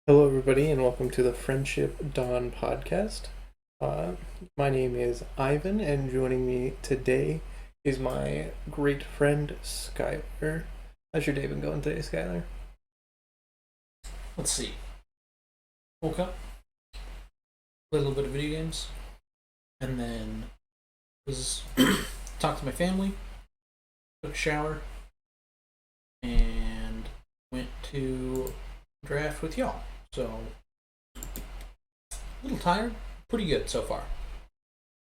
Hello, everybody, and welcome to the Friendship Dawn podcast. Uh, my name is Ivan, and joining me today is my great friend Skylar. How's your day been going today, Skylar? Let's see. Woke up, played a little bit of video games, and then was talked to my family, took a shower, and went to draft with y'all. So, a little tired, pretty good so far.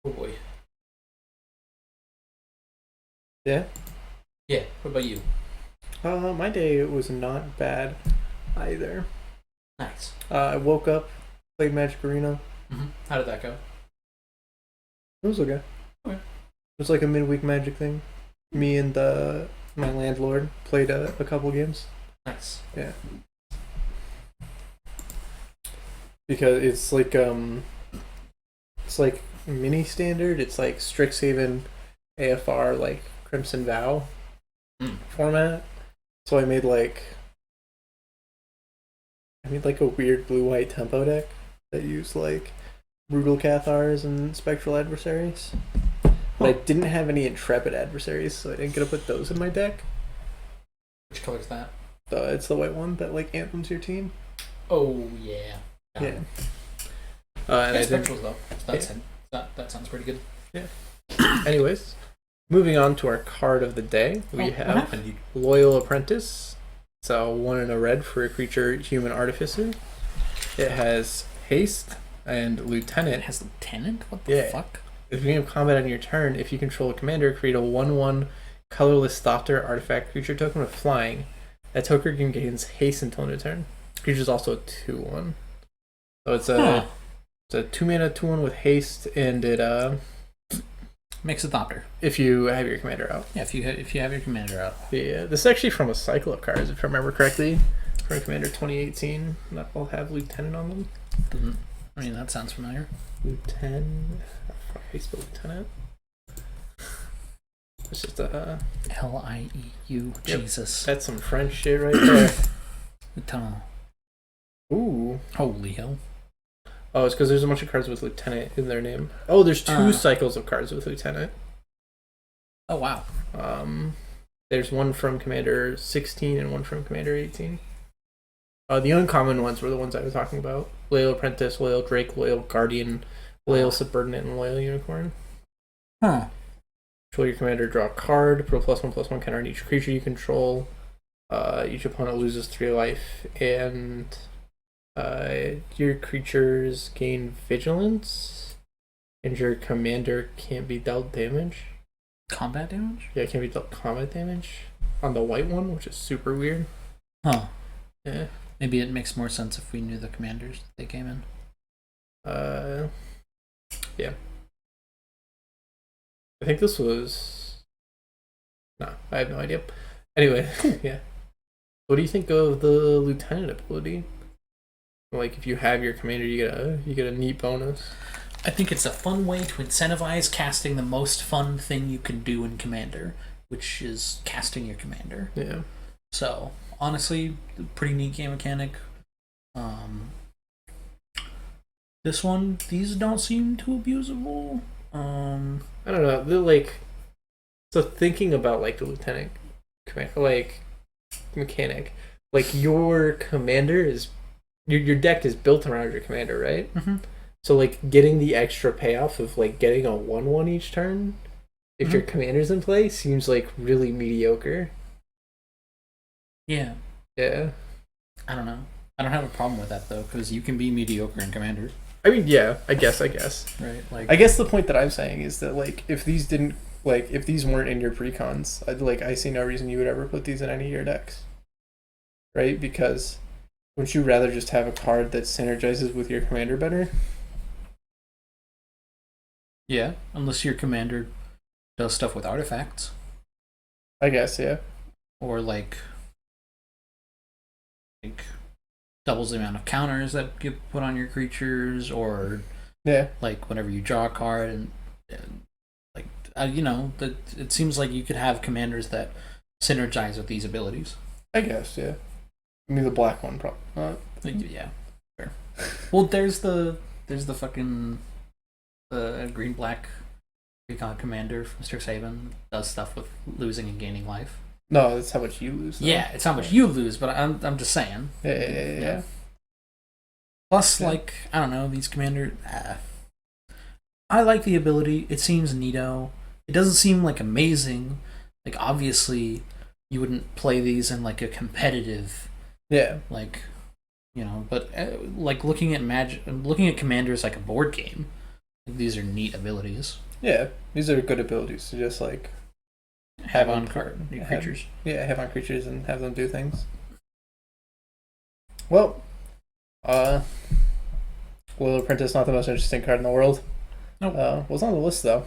Oh boy. Yeah? Yeah, what about you? My day was not bad either. Nice. I woke up, played Magic Arena. How did that go? It was okay. Okay. It was like a midweek Magic thing. Me and my landlord played a couple games. Nice. Yeah. Because it's like mini standard. It's like Strixhaven, AFR, like Crimson Vow format. So I made like a weird blue-white tempo deck that used like brutal Cathars and spectral adversaries. But I didn't have any intrepid adversaries, so I didn't get to put those in my deck. Which color is that? It's the white one that like anthems your team. Oh, yeah. Yeah. And spectrals, though. That sounds pretty good. Yeah. Anyways, moving on to our card of the day, we have what happened? Loyal Apprentice. So 1 and a red for a creature, Human Artificer. It has haste and lieutenant. It has lieutenant? What the fuck? At the beginning of combat on your turn, if you control a commander, create a 1/1 colorless Thopter artifact creature token with flying. That token gains haste until end of turn. Creature is also a 2/1. So it's a 2-mana 2/1 with haste, and it Makes a Thopter. if you have your commander out. Yeah, if you have your commander out. Yeah, this is actually from a cycle of cards, if I remember correctly, from Commander 2018. That will have lieutenant on them. That sounds familiar. Lieutenant. How do you spell lieutenant? It's just a Lieu. Jesus. That's some French shit right there. Lieutenant. Ooh. Holy hell. Oh, it's because there's a bunch of cards with lieutenant in their name. Oh, there's 2 cycles of cards with lieutenant. Oh, wow. There's one from Commander 16 and one from Commander 18. The uncommon ones were the ones I was talking about. Loyal Apprentice, Loyal Drake, Loyal Guardian, Loyal Subordinate, and Loyal Unicorn. Huh. Control your commander, draw a card, put a +1/+1 counter on each creature you control. Each opponent loses 3 life, and your creatures gain vigilance, and your commander can't be dealt damage. Combat damage? Yeah, it can't be dealt combat damage on the white one, which is super weird. Huh. Yeah. Maybe it makes more sense if we knew the commanders they came in. Yeah. I think this was... No, I have no idea. Anyway, yeah. What do you think of the lieutenant ability? Like, if you have your commander, you get a neat bonus. I think it's a fun way to incentivize casting the most fun thing you can do in Commander, which is casting your commander. Yeah. So, honestly, pretty neat game mechanic. These don't seem too abusable. I don't know. They're like... So thinking about, like, the lieutenant like mechanic, like, your commander is... Your deck is built around your commander, right? Mm-hmm. So, like, getting the extra payoff of, like, getting a 1/1 each turn, if your commander's in play, seems, like, really mediocre. Yeah. Yeah. I don't know. I don't have a problem with that, though, because you can be mediocre in Commander. I mean, yeah, I guess. Right? Like, I guess the point that I'm saying is that, like, if these weren't in your precons, I see no reason you would ever put these in any of your decks. Right? Because wouldn't you rather just have a card that synergizes with your commander better? yeah, unless your commander does stuff with artifacts. I guess, yeah. Or, like doubles the amount of counters that get put on your creatures, or Yeah. like whenever you draw a card, and it seems like you could have commanders that synergize with these abilities. I guess, yeah. I mean, the black one probably not. Yeah. Fair. Well, there's the fucking green black recon commander from Strixhaven does stuff with losing and gaining life. No, that's how much you lose. Though. Yeah, it's how much you lose, but I'm just saying. Yeah. Plus, like, I don't know, these commander. I like the ability. It seems neato. It doesn't seem like amazing. Like, obviously, you wouldn't play these in like a competitive. Yeah. Like, but like looking at commanders like a board game. These are neat abilities. Yeah, these are good abilities to just like have on card new creatures. Have on creatures and have them do things. Well, Will Apprentice not the most interesting card in the world. Nope. What's on the list though?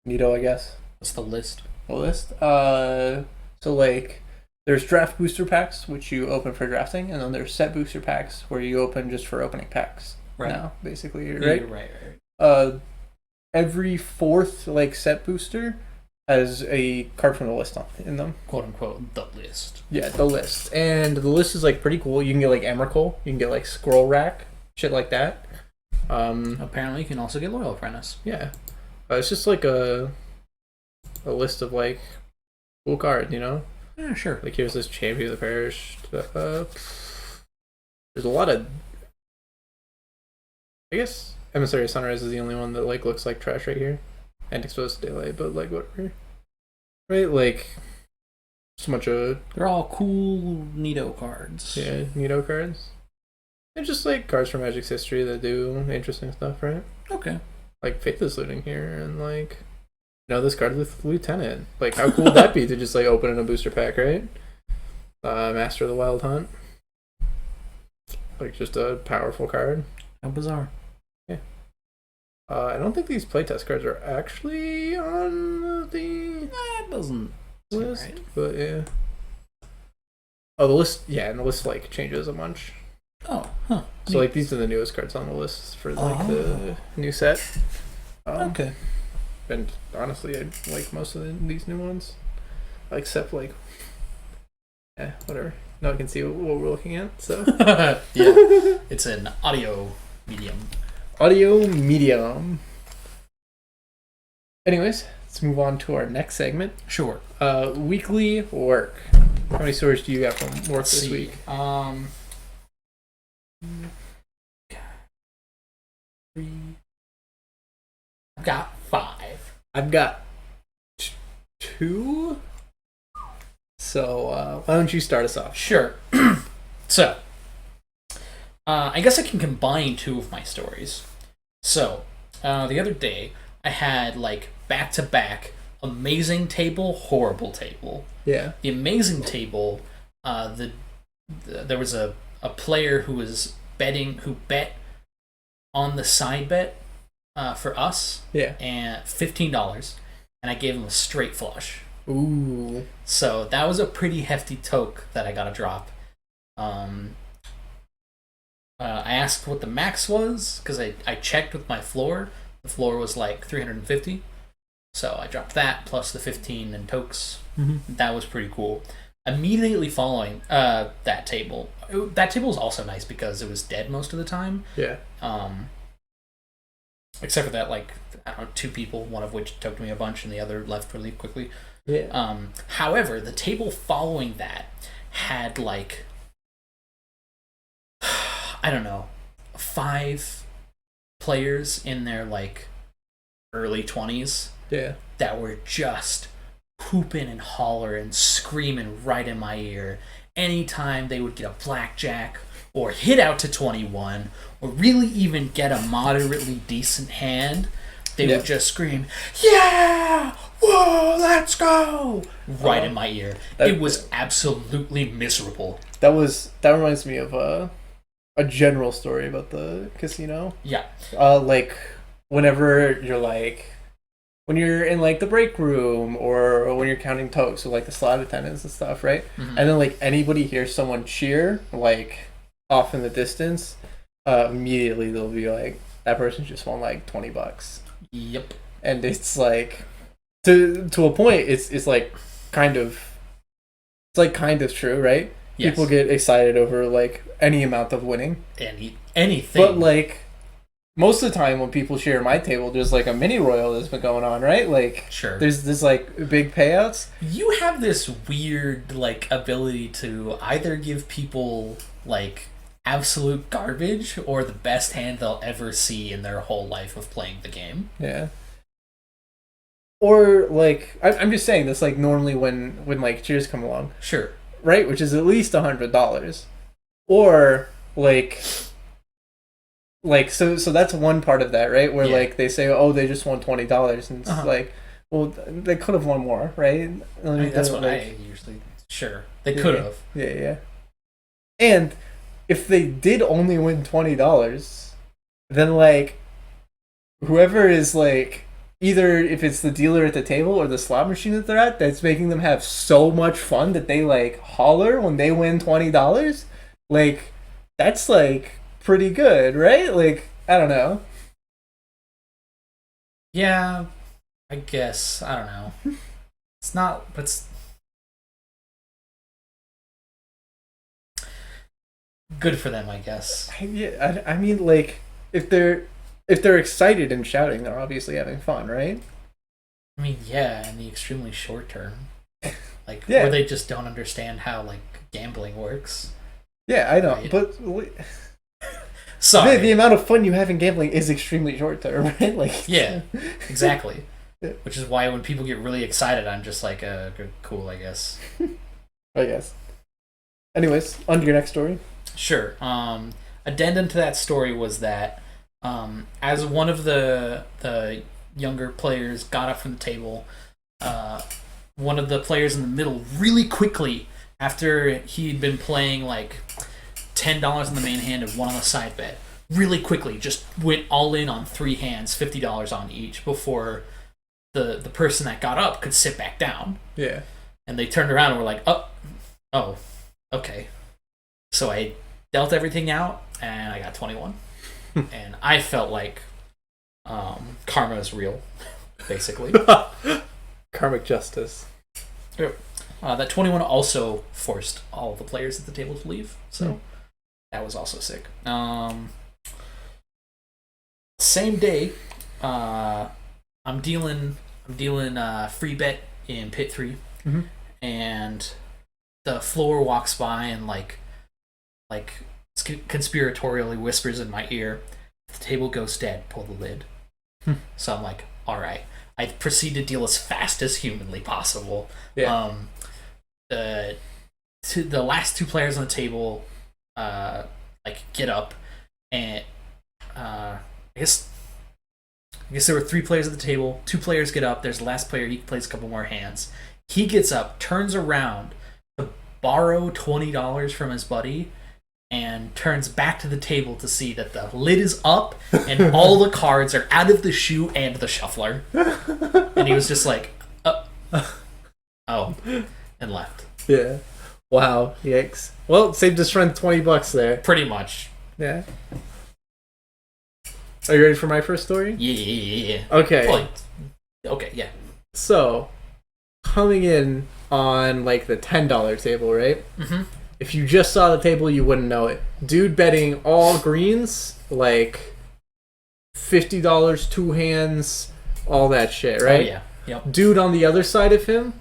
Nito, I guess. What's the list? The list. So like, there's draft booster packs which you open for drafting, and then there's set booster packs where you open just for opening packs. Right. Now, basically, right? Yeah, right. Every fourth like set booster has a card from the list in them. Quote unquote the list. Yeah, the list. And the list is like pretty cool. You can get like Emrakul, you can get like Scroll Rack, shit like that. Apparently you can also get Loyal Apprentice. Yeah. It's just like a list of like cool cards, Yeah, sure. Like here's this Champion of the Perished. There's a lot of, I guess Emissary of Sunrise is the only one that like looks like trash right here. And Exposed to Daylight, but like whatever. Right? Like so much of they're all cool Nito cards. Yeah, Nito cards. And just like cards from Magic's history that do interesting stuff, right? Okay. Like Faithless Looting here and like this card with Lieutenant. Like how cool would that be to just like open in a booster pack, right? Master of the Wild Hunt. Like just a powerful card. How bizarre. Yeah. I don't think these playtest cards are actually on the That doesn't list, right. But yeah. Oh, the list, and the list like changes a bunch. Oh, huh. So like these are the newest cards on the list for like the new set. Okay. And honestly, I like most of these new ones, except like, whatever. Now I can see what we're looking at. So yeah, it's an audio medium. Audio medium. Anyways, let's move on to our next segment. Sure. Weekly work. How many stories do you got from work this week? I've got 5. I've got 2. So why don't you start us off? Sure. So, I guess I can combine 2 of my stories. So, the other day, I had like back-to-back amazing table, horrible table. Yeah. The amazing table, there was a player who was who bet on the side bet for us. Yeah. And $15, and I gave him a straight flush. Ooh. So that was a pretty hefty toke that I got to drop. I asked what the max was because I checked with my floor. The floor was like 350, so I dropped that plus the 15 and tokes. Mm-hmm. That was pretty cool. Immediately following that table was also nice because it was dead most of the time. Yeah. Except for that, like, I don't know, 2 people, one of which toked me a bunch and the other left really quickly. Yeah. However, the table following that had like, I don't know, 5 players in their like early 20s. Yeah. That were just hooping and hollering, screaming right in my ear anytime they would get a blackjack or hit out to 21 or really even get a moderately decent hand. They would just scream, "Yeah! Whoa, let's go!" right in my ear. It was absolutely miserable. That reminds me of a general story about the casino. Yeah. Like whenever you're like when you're in like the break room or when you're counting tokes, so like the slot attendants and stuff, right? Mm-hmm. And then like anybody hears someone cheer like off in the distance, immediately they'll be like, that person just won like $20. Yep. And it's like to a point it's like kind of true, right? Yes. People get excited over like any amount of winning. Anything. But like most of the time when people share my table, there's like a mini royal that's been going on, right? Like Sure. there's this like big payouts. You have this weird like ability to either give people like absolute garbage or the best hand they'll ever see in their whole life of playing the game. Yeah. Or like I'm just saying this like normally when like cheers come along, Sure. right? Which is at least $100. Or like so that's one part of that, right? Where Yeah. like they say, oh, they just won $20, and it's like, well, they could have won more, right? I mean, that's what I usually. Sure, they could have. Yeah. And if they did only win $20, then like whoever is like either if it's the dealer at the table or the slot machine that they're at that's making them have so much fun that they like holler when they win $20, like that's like pretty good, right? Like I don't know. Yeah, I guess I don't know. It's not, but it's good for them, I guess. I mean, like if they're excited and shouting, they're obviously having fun, right? I mean, yeah, in the extremely short term, like Yeah. where they just don't understand how like gambling works. Yeah, I know, Right. but Sorry. the amount of fun you have in gambling is extremely short term, right? Like Yeah, exactly. Yeah. Which is why when people get really excited, I'm just like, cool, I guess. I guess. Anyways, on to your next story. Sure. Addendum to that story was that as one of the younger players got up from the table, one of the players in the middle really quickly, after he'd been playing like $10 on the main hand and one on the side bet, really quickly just went all in on 3 hands, $50 on each, before the person that got up could sit back down. Yeah. And they turned around and were like, oh, okay. So I dealt everything out, and I got 21. And I felt like karma is real, basically. Karmic justice. That 21 also forced all the players at the table to leave, so that was also sick. Same day, I'm dealing free bet in pit 3, and the floor walks by and like conspiratorially whispers in my ear, "The table goes dead. Pull the lid." So I'm like, all right. I proceed to deal as fast as humanly possible. Yeah. The last 2 players on the table, like get up, and I guess there were 3 players at the table. 2 players get up. There's the last player. He plays a couple more hands. He gets up, turns around to borrow $20 from his buddy, and turns back to the table to see that the lid is up and all the cards are out of the shoe and the shuffler. And he was just like, oh, and left. Yeah. Wow. Yikes. Well, saved his friend $20 there. Pretty much. Yeah. Are you ready for my first story? Yeah. Okay. Well, okay, yeah. So, coming in on like the $10 table, right? Mm-hmm. If you just saw the table, you wouldn't know it. Dude betting all greens, like $50, 2 hands, all that shit, right? Oh, yeah. Yep. Dude on the other side of him,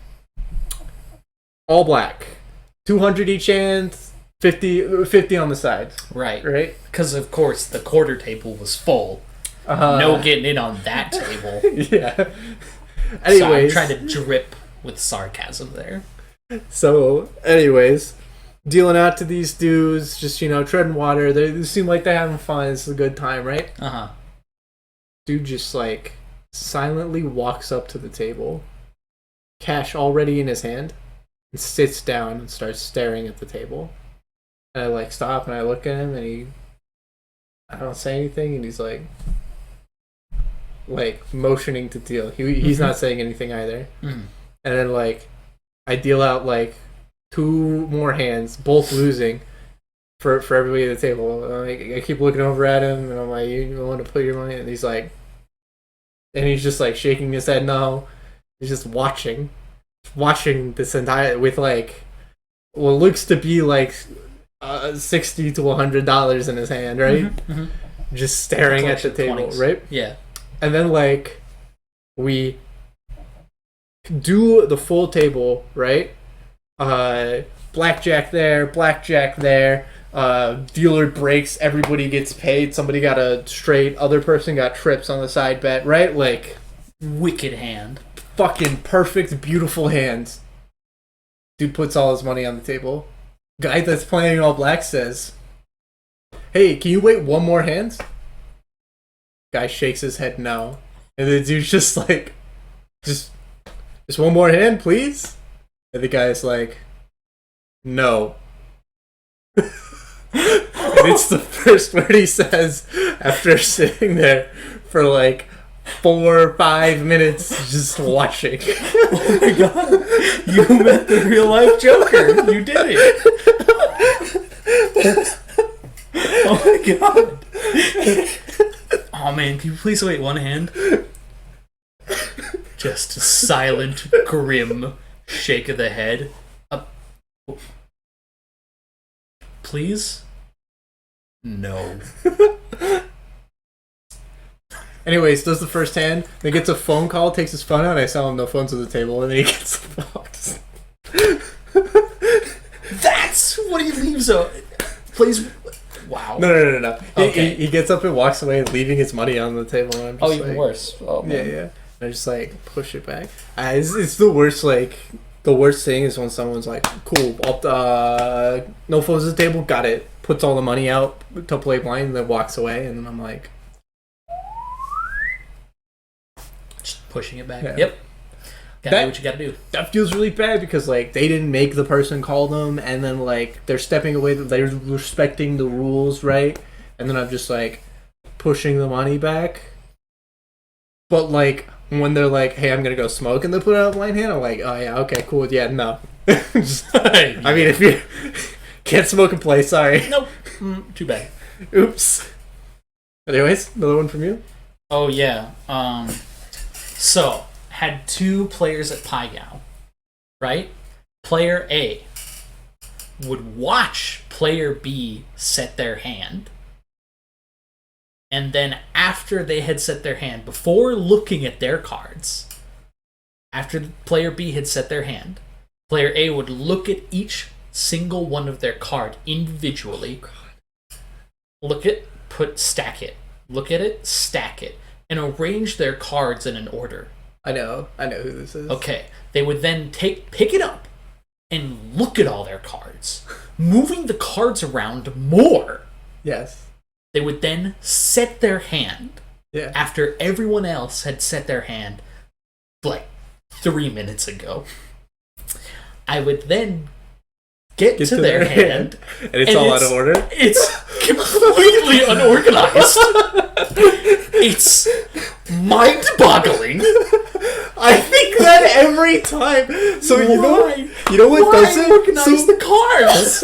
all black. 200 each hand, 50 on the side. Right. Right? Because, of course, the quarter table was full. No getting in on that table. Yeah. Anyways. So I'm trying to drip with sarcasm there. So, anyways, dealing out to these dudes, just, treading water. They seem like they're having fun. It's a good time, right? Uh-huh. Dude just, like, silently walks up to the table, cash already in his hand, and sits down and starts staring at the table. And I, like, stop and I look at him, and I don't say anything, and he's, like motioning to deal. He's not saying anything either. Mm. And then, like, I deal out, like, 2 more hands, both losing, for everybody at the table. I keep looking over at him, and I'm like, you want to put your money? And he's like, and he's just, like, shaking his head no. He's just watching this entire, with, like, what looks to be like $60 to $100 in his hand, right? Just staring at the table, 20s. right? Yeah. And then like we do the full table, right? Blackjack there, dealer breaks, everybody gets paid, somebody got a straight, other person got trips on the side bet, right? Like, wicked hand. Fucking perfect, beautiful hands. Dude puts all his money on the table. Guy that's playing all black says, "Hey, can you wait one more hand?" Guy shakes his head no. And the dude's just like, just one more hand, please? And the guy's like, no. And it's the first word he says after sitting there for like 4 or 5 minutes just watching. Oh my god. You met the real life Joker. You did it. Oh my god. Oh man, can you please wait one hand? Just a silent, grim shake of the head. Please? No. Anyways, does the first hand, then gets a phone call, takes his phone out, I tell him no phones on the table, and then he gets the box. That's what he leaves out. Please. Wow. No. Okay. He gets up and walks away, leaving his money on the table. And I'm just even like, worse. Oh, man. Yeah. I just like push it back. It's the worst. Like the worst thing is when someone's like, "Cool, no phones at the table, got it." Puts all the money out to play blind, and then walks away, and then I'm like, just pushing it back. Yeah. Yep. Gotta do what you gotta do. That feels really bad because like they didn't make the person call them, and then like they're stepping away, they're respecting the rules, right? And then I'm just like pushing the money back. But like when they're like, "Hey, I'm gonna go smoke," and they put out a blind hand, I'm like, "Oh yeah, okay, cool, yeah, no." I mean, if you can't smoke and play, sorry. Nope. Too bad. Oops. Anyways, another one from you. Oh yeah. So had 2 players at Paigal, right? Player A would watch player B set their hand, and then after they had set their hand, before looking at their cards, after player B had set their hand, player A would look at each single one of their card individually, stack it, look at it, stack it, and arrange their cards in an order. I know who this is. Okay, they would then pick it up and look at all their cards, moving the cards around more. Yes. They would then set their hand. Yeah. After everyone else had set their hand, like 3 minutes ago. I would then get to their hand, and it's all out of order. It's completely unorganized. It's mind-boggling. I think that every time. So you know what does it? Organize the cards.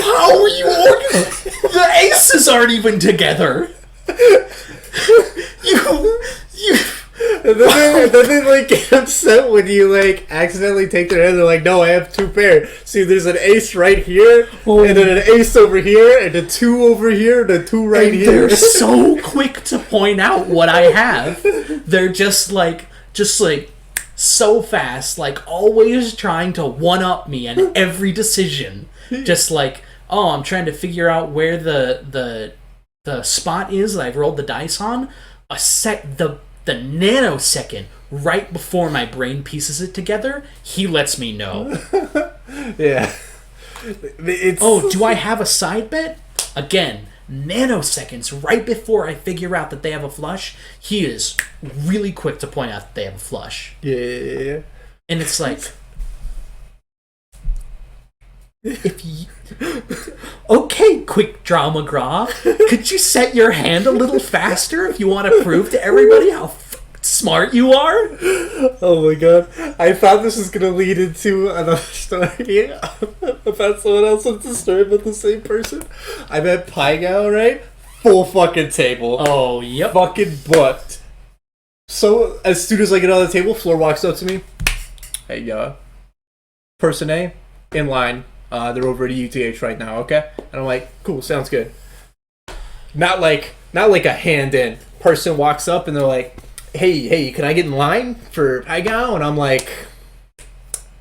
How are you organized? The aces aren't even together. And then they like get upset when you like accidentally take their hand. They're like, "No, I have 2 pairs. See, there's an ace right here, and then an ace over here, and a 2 over here, and a 2 right here." They're so quick to point out what I have. They're just like so fast, like always trying to one up me in every decision. Just like, oh, I'm trying to figure out where the spot is that I've rolled the dice on. The nanosecond right before my brain pieces it together, he lets me know. Yeah. Do I have a side bet? Again, nanoseconds right before I figure out that they have a flush, he is really quick to point out that they have a flush. Yeah. And it's like, okay, quick draw McGraw, could you set your hand a little faster if you want to prove to everybody how smart you are? Oh my god. I thought this was going to lead into another story about someone else with a story about the same person. I'm at Paigal, right? Full fucking table. Oh, yep. Fucking booked. So, as soon as I get on the table, Floor walks up to me. "Hey, person A, in line. They're over at UTH right now, okay? And I'm like, cool, sounds good. Not like a hand in. Person walks up and they're like, hey, can I get in line for Paigao? And I'm like,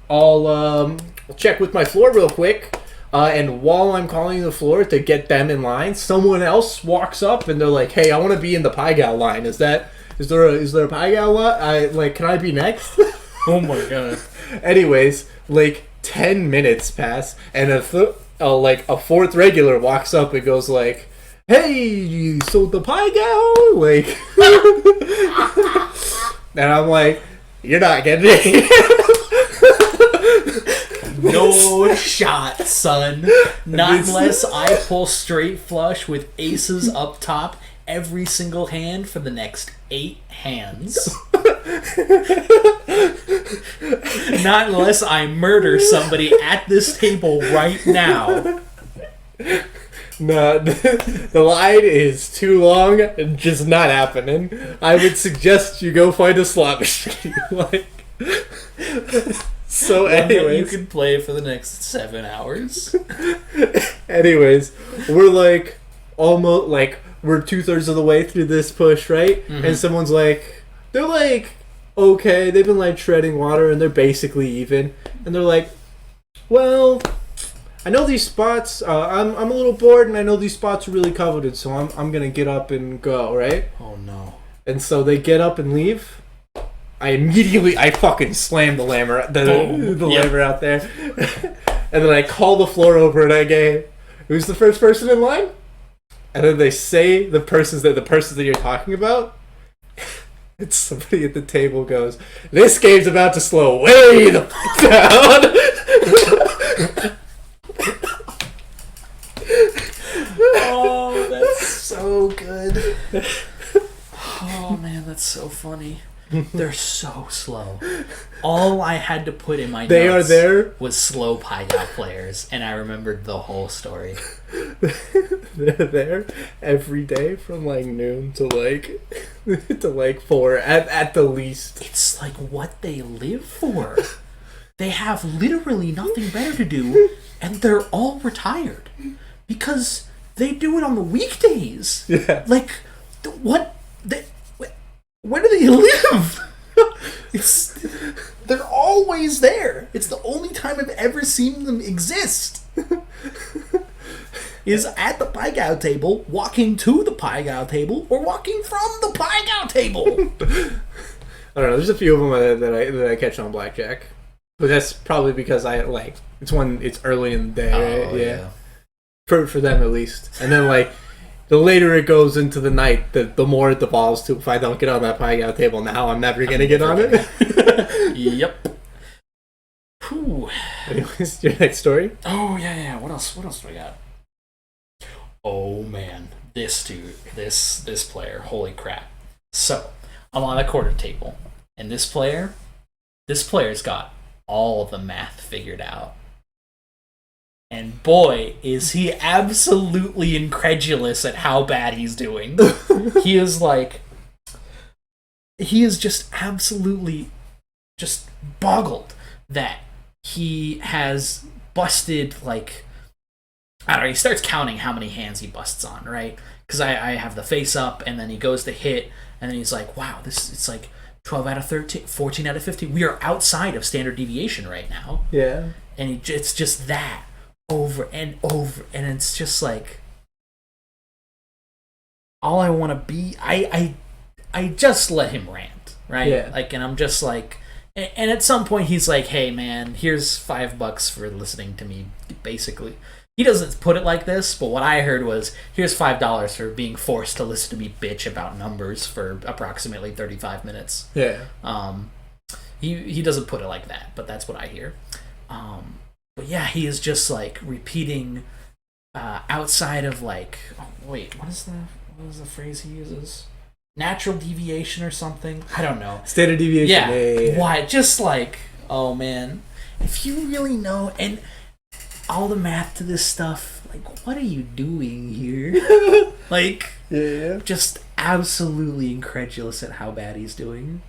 I'll check with my floor real quick. And while I'm calling the floor to get them in line, someone else walks up and they're like, hey, I want to be in the Paigao line. Is there a Paigao line? Can I be next? Oh my god. Anyways, 10 minutes pass, and a fourth regular walks up and goes like, hey, you sold the Paigao? And I'm like, you're not getting it. No shot, son. Not unless I pull straight flush with aces up top every single hand for the next 8 hands. Not unless I murder somebody at this table right now. No, the line is too long and just not happening. I would suggest you go find a slot machine. So anyways, you can play for the next 7 hours. Anyways, we're almost we're 2/3 of the way through this push, right? Mm-hmm. And someone's like, they're like, okay, they've been treading water and they're basically even, and they're like, well, I know these spots. I'm a little bored, and I know these spots are really coveted, so I'm gonna get up and go, right? Oh no! And so they get up and leave. I fucking slam the lammer lammer out there, and then I call the floor over and I go, who's the first person in line? And then they say the persons that you're talking about. And somebody at the table goes, this game's about to slow way the fuck down. Oh, that's so good. Oh man, that's so funny. They're so slow. All I had to put in my notes was slow Paigao players, and I remembered the whole story. They're there every day from noon to 4 at the least. It's what they live for. They have literally nothing better to do, and they're all retired because they do it on the weekdays. Yeah. Where do they live? They're always there. It's the only time I've ever seen them exist. Is at the Paigao table, walking to the Paigao table, or walking from the Paigao table. I don't know. There's a few of them that I catch on blackjack, but that's probably because it's early in the day, right? Yeah. For them at least, and then the later it goes into the night, the more it devolves to, if I don't get on that Paigao table now, I'm never going to get on it. Yep. Whew. Anyways, your next story? Oh, yeah. What else do I got? Oh, man. This dude, this player, holy crap. So, I'm on a quarter table, and this player's got all of the math figured out. And boy, is he absolutely incredulous at how bad he's doing. He is just absolutely just boggled that he has busted, I don't know, he starts counting how many hands he busts on, right? Because I have the face up, and then he goes to hit, and then he's like, wow, it's 12 out of 13, 14 out of 15. We are outside of standard deviation right now. Yeah. And it's just that. Over and over, and it's just all I want to be. I just let him rant, right? Yeah. And I'm just and at some point he's like, "Hey, man, here's $5 for listening to me." Basically, he doesn't put it like this, but what I heard was, "Here's $5 for being forced to listen to me bitch about numbers for approximately 35 minutes." Yeah. He doesn't put it like that, but that's what I hear. But yeah, he is just repeating outside of oh wait, what is the phrase he uses? Natural deviation or something? I don't know. Standard deviation. Yeah. Why? Just oh man, if you really know, and all the math to this stuff, what are you doing here? Yeah. Just absolutely incredulous at how bad he's doing.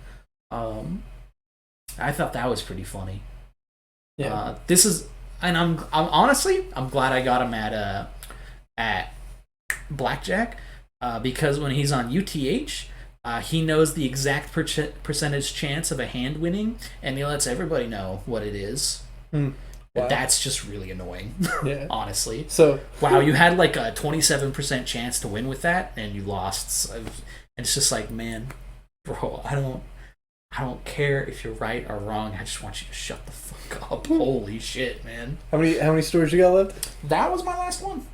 I thought that was pretty funny. Yeah. and I'm honestly I'm glad I got him at blackjack, because when he's on UTH, he knows the exact percentage chance of a hand winning, and he lets everybody know what it is. Wow. That's just really annoying. Yeah. Honestly. So wow, you had like a 27% chance to win with that, and you lost. So, and it's just like, man, bro, I don't care if you're right or wrong. I just want you to shut the fuck up. Holy shit, man. How many stories you got left? That was my last one.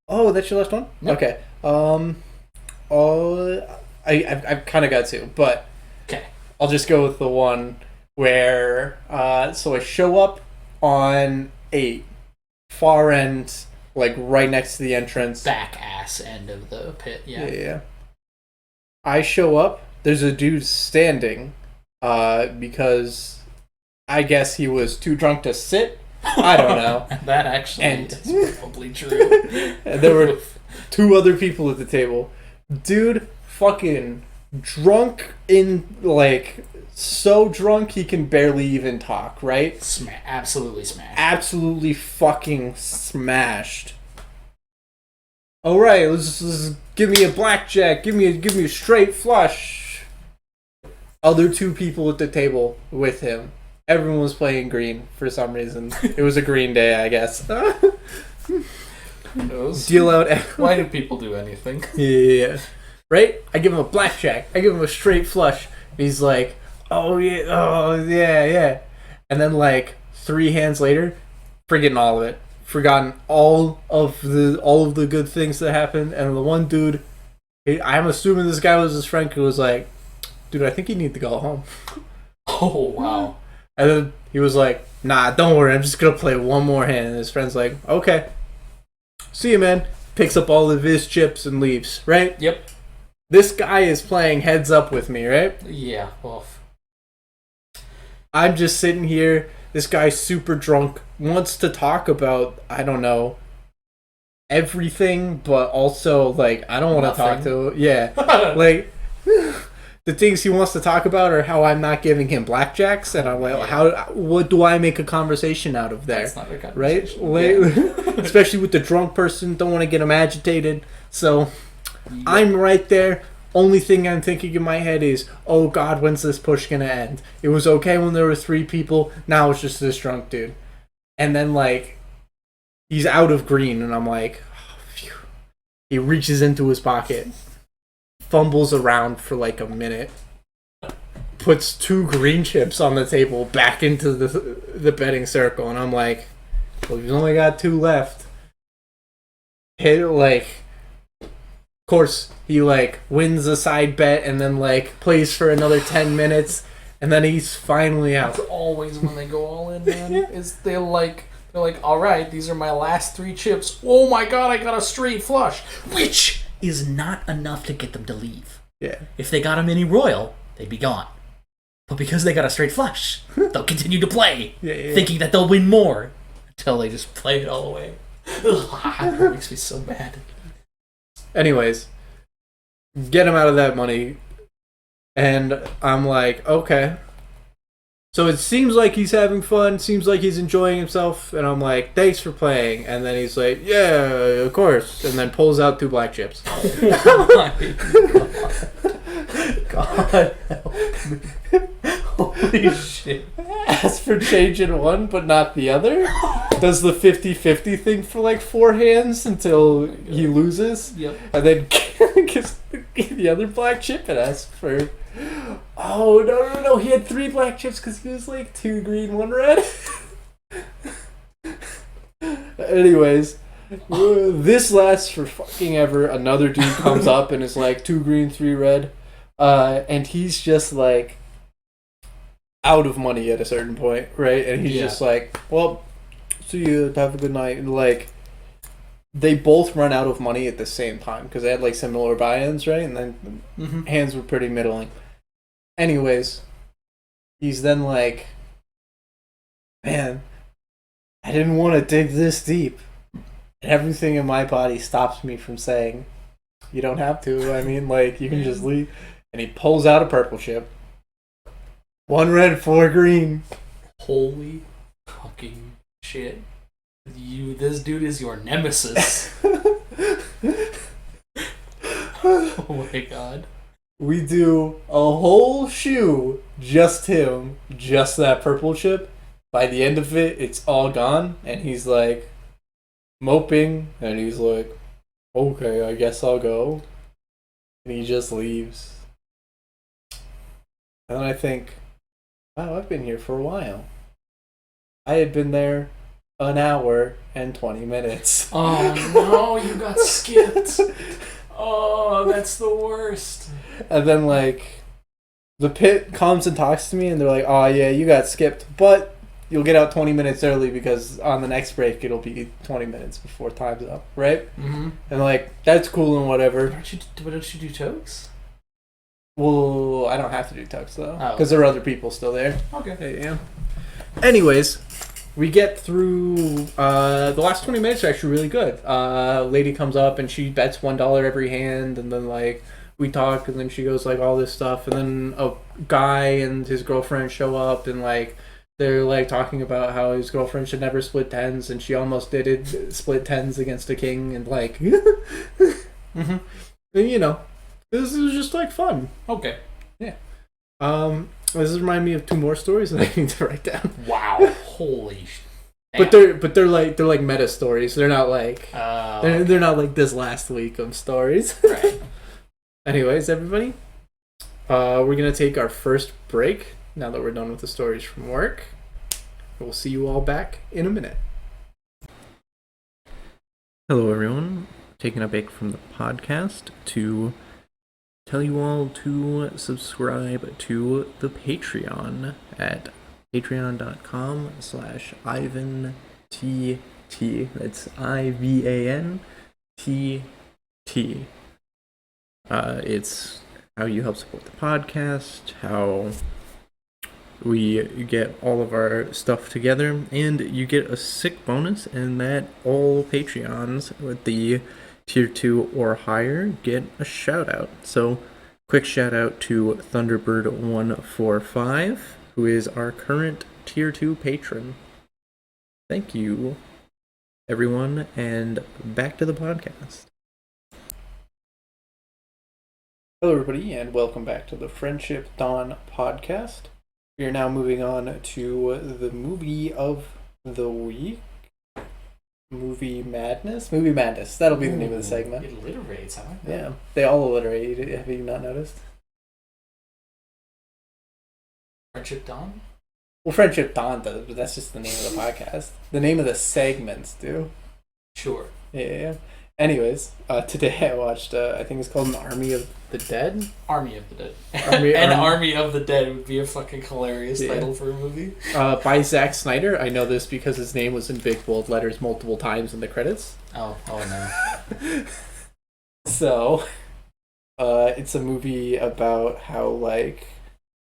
Oh, that's your last one? Yep. Okay. I've kind of got two, but okay, I'll just go with the one where so I show up on a far end, like right next to the entrance. Back ass end of the pit, Yeah. I show up, there's a dude standing, because I guess he was too drunk to sit. I don't know. That actually is probably true. And there were two other people at the table. Dude, fucking drunk like so drunk he can barely even talk, right? Absolutely smashed. Absolutely fucking smashed. All right, let's give me a blackjack. Give me a straight flush. Other two people at the table with him. Everyone was playing green for some reason. It was a green day, I guess. Who knows? Deal out. Why do people do anything? Yeah. Right? I give him a blackjack. I give him a straight flush. He's like, oh yeah. And then like 3 hands later, forgetting all of it. Forgotten all of the good things that happened. And the one dude, I'm assuming this guy was his friend, who was like, dude, I think you need to go home. Oh, wow. And then he was like, nah, don't worry, I'm just gonna play one more hand. And his friend's like, okay. See you, man. Picks up all of his chips and leaves, right? Yep. This guy is playing heads up with me, right? Yeah, well. I'm just sitting here. This guy's super drunk, wants to talk about, I don't know, everything, but also, like, I don't want to talk to him. Yeah. Like, the things he wants to talk about are how I'm not giving him blackjacks, and I'm like, what do I make a conversation out of there? That's not a conversation. Right? Like, especially with the drunk person, don't want to get him agitated. So, I'm right there. Only thing I'm thinking in my head is, oh God, when's this push gonna end? It was okay when there were 3 people, now it's just this drunk dude. And then, like, he's out of green, and I'm like, oh, phew. He reaches into his pocket, fumbles around for like a minute, puts 2 green chips on the table back into the betting circle, and I'm like, well, you've only got 2 left. Hit, like, of course, he like wins a side bet and then like plays for another 10 minutes, and then he's finally out. That's always when they go all in, man. Is they're like, all right, these are my last 3 chips. Oh my God, I got a straight flush. Which is not enough to get them to leave. Yeah. If they got a mini royal, they'd be gone. But because they got a straight flush, they'll continue to play, thinking that they'll win more until they just play it all away. That makes me so mad. Anyways, get him out of that money, and I'm like, okay. So it seems like he's having fun, seems like he's enjoying himself, and I'm like, thanks for playing. And then he's like, yeah, of course, and then pulls out 2 black chips. Oh my God help me. Holy shit. Asks for change in one, but not the other. Does the 50-50 thing for like 4 hands until he loses. Yep. And then gives the other black chip and asks for... Oh, no. He had 3 black chips because he was like 2 green, 1 red. Anyways, this lasts for fucking ever. Another dude comes up and is like 2 green, 3 red. And he's just like out of money at a certain point, right? And he's just like, well, see you, have a good night. And like, they both run out of money at the same time because they had like similar buy-ins, right? And then hands were pretty middling. Anyways, he's then like, man, I didn't want to dig this deep. And everything in my body stops me from saying, you don't have to. I mean, like, you can just leave. And he pulls out a purple chip. 1 red, 4 green. Holy fucking shit. This dude is your nemesis. Oh my god. We do a whole shoe, just him, just that purple chip. By the end of it, it's all gone, and he's like moping, and he's like, okay, I guess I'll go. And he just leaves. And then I think, wow, I've been here for a while. I had been there an hour and 20 minutes. Oh no, you got skipped. Oh, that's the worst. And then, like, the pit comes and talks to me, and they're like, oh, yeah, you got skipped, but you'll get out 20 minutes early because on the next break, it'll be 20 minutes before time's up, right? Mm-hmm. And, like, that's cool and whatever. Why don't you do tokes? Well, I don't have to do tux, though, Oh. because there are other people still there. Okay. Yeah. Anyways, we get through, the last 20 minutes are actually really good. Lady comes up, and she bets $1 every hand, and then, like, we talk, and then she goes, like, all this stuff, and then a guy and his girlfriend show up, and, like, they're, like, talking about how his girlfriend should never split tens, and she almost did it, split tens against a king, and, like, Mm-hmm. and, you know, this is just, like, fun. Okay. This reminds me of two more stories that I need to write down. Wow. Holy sh... But they're like meta stories. They're not like okay. they're not like this last week of stories. Right. Anyways, everybody, we're gonna take our first break now that we're done with the stories from work. We'll see you all back in a minute. Hello, everyone. Taking a break from the podcast to tell you all to subscribe to the Patreon at patreon.com/IvanTT. That's IVANTT. It's how you help support the podcast, how we get all of our stuff together, and you get a sick bonus in that all Patreons with the Tier 2 or higher get a shout out. So, quick shout out to Thunderbird145, who is our current Tier 2 patron. Thank you, everyone, and back to the podcast. Hello, everybody, and welcome back to the Friendship Dawn podcast. We are now moving on to the movie of the week. Movie Madness? Movie Madness. That'll be the name of the segment. It alliterates, I like that. Yeah, they all alliterate. Have you not noticed? Friendship Dawn? Well, Friendship Dawn does, but that's just the name of the podcast. The name of the segments do. Sure. Yeah. Anyways, today I watched, I think it's called An Army of the Dead. Army of the Dead. Army Army of the Dead would be a fucking hilarious title for a movie. By Zack Snyder. I know this because his name was in big bold letters multiple times in the credits. Oh no. So, it's a movie about how, like,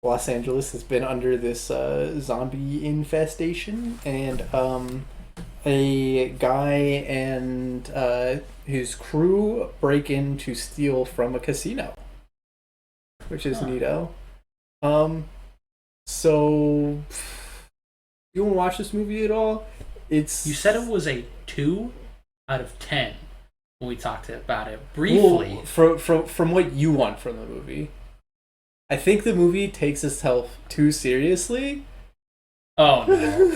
Los Angeles has been under this zombie infestation, and a guy and his crew break in to steal from a casino, which is neato. So you want to watch this movie at all? You said it was a 2 out of 10 when we talked about it briefly. Well, from what you want from the movie, I think the movie takes itself too seriously. Oh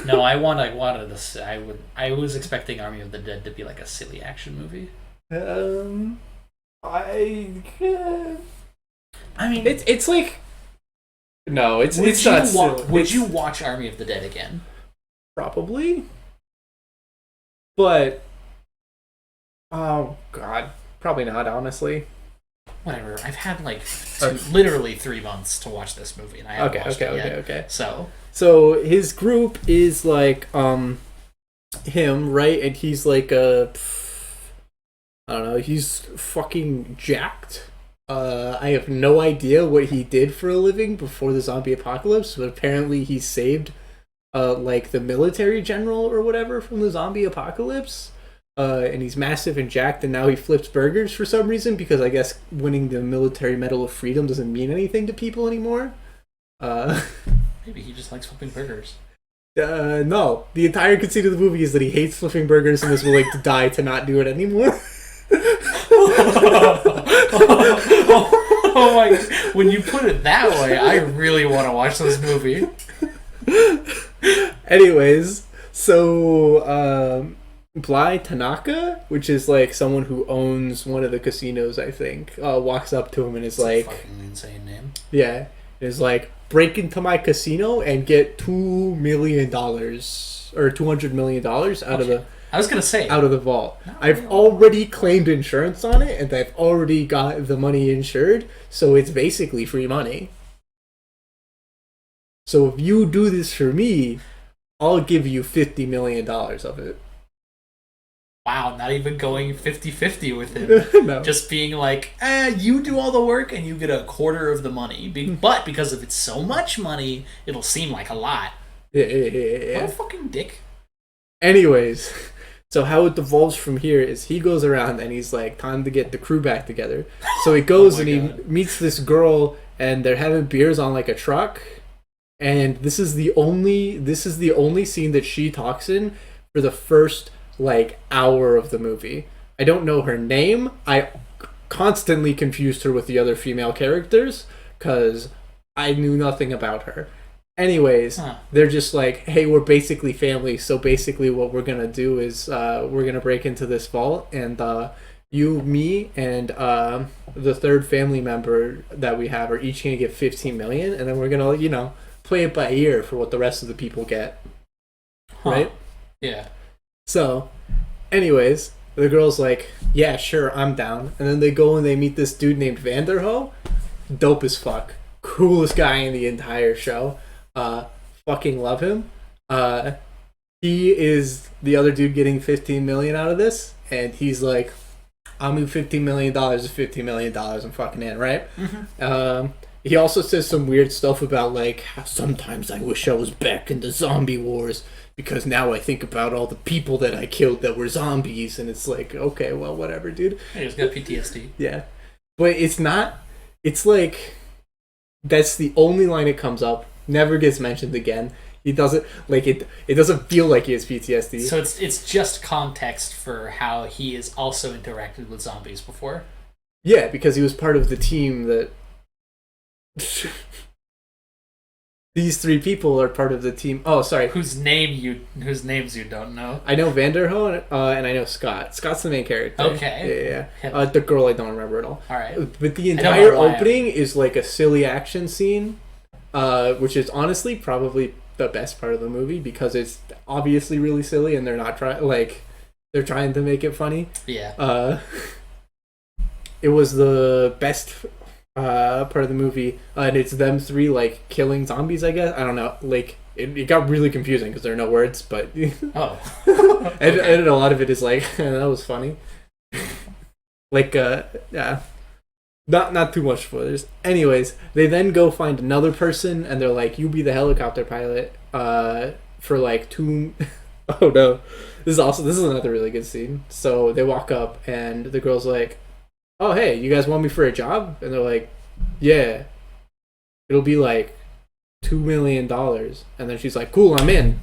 no! I wanted this. I was expecting Army of the Dead to be like a silly action movie. I mean, it's like no, it's not. Would you watch Army of the Dead again? Probably, but oh god, probably not. Honestly, whatever. I've had like literally 3 months to watch this movie, and I haven't watched it yet. Okay. So his group is like him, right? And he's like I don't know, he's fucking jacked. I have no idea what he did for a living before the zombie apocalypse, but apparently he saved like the military general or whatever from the zombie apocalypse. And he's massive and jacked, and now he flips burgers for some reason, because I guess winning the Military Medal of Freedom doesn't mean anything to people anymore. Maybe he just likes flipping burgers. No. The entire conceit of the movie is that he hates flipping burgers and is willing to die to not do it anymore. Oh my! When you put it that way, I really want to watch this movie. Anyways, so Bly Tanaka, which is like someone who owns one of the casinos, I think, walks up to him and is It's like, a fucking insane name. yeah, is like, break into my casino and get $2 million or $200 million out of the I was gonna say out of the vault. Not I've really. already claimed insurance on it, and I've already got the money insured, so it's basically free money. So if you do this for me, I'll give you $50 million of it. Wow, not even going 50-50 with him. No. Just being like, you do all the work and you get a quarter of the money. But because of it's so much money, it'll seem like a lot. Yeah. What a fucking dick. Anyways, so how it devolves from here is he goes around and he's like, time to get the crew back together. So he goes Oh my and he God. meets this girl and they're having beers on like a truck. And this is the only scene that she talks in for the first like hour of the movie. I don't know her name. I constantly confused her with the other female characters because I knew nothing about her. Anyways, they're just like, hey, we're basically family, so basically what we're gonna do is we're gonna break into this vault, and you, me, and the third family member that we have are each gonna get 15 million, and then we're gonna, play it by ear for what the rest of the people get. Right? Yeah. So, anyways, the girl's like, yeah, sure, I'm down. And then they go and they meet this dude named Vanderho. Dope as fuck. Coolest guy in the entire show. Fucking love him. He is the other dude getting 15 million out of this, and he's like, I'll move $15 million is $15 million. I'm fucking in, right? Mm-hmm. He also says some weird stuff about like how sometimes I wish I was back in the zombie wars because now I think about all the people that I killed that were zombies, and it's like, okay, well, whatever, dude. He just got PTSD. Yeah, but it's not. It's like that's the only line it comes up. Never gets mentioned again. He doesn't like it. It doesn't feel like he has PTSD. So it's just context for how he has also interacted with zombies before. Yeah, because he was part of the team that. These three people are part of the team. Oh, sorry. Whose names you don't know. I know Vanderho and I know Scott. Scott's the main character. Okay. Yeah. The girl I don't remember at all. All right. But the I don't entire know why opening is like a silly action scene, which is honestly probably the best part of the movie because it's obviously really silly and they're not they're trying to make it funny. Yeah. It was the best part of the movie, and it's them three like killing zombies. I guess I don't know. Like it got really confusing because there are no words, but Oh. and a lot of it is like that was funny. Like yeah, not too much spoilers. Anyways, they then go find another person, and they're like, "You be the helicopter pilot." For like two. Oh no, this is another really good scene. So they walk up, and the girl's like, oh, hey, you guys want me for a job? And they're like, yeah, it'll be like $2 million. And then she's like, cool, I'm in.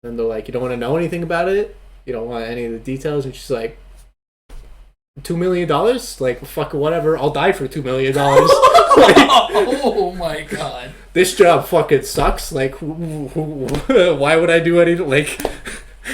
And they're like, you don't want to know anything about it? You don't want any of the details? And she's like, $2 million? Like, fuck whatever, I'll die for $2 million. Like, Oh my god. this job fucking sucks. Like, why would I do anything? Like,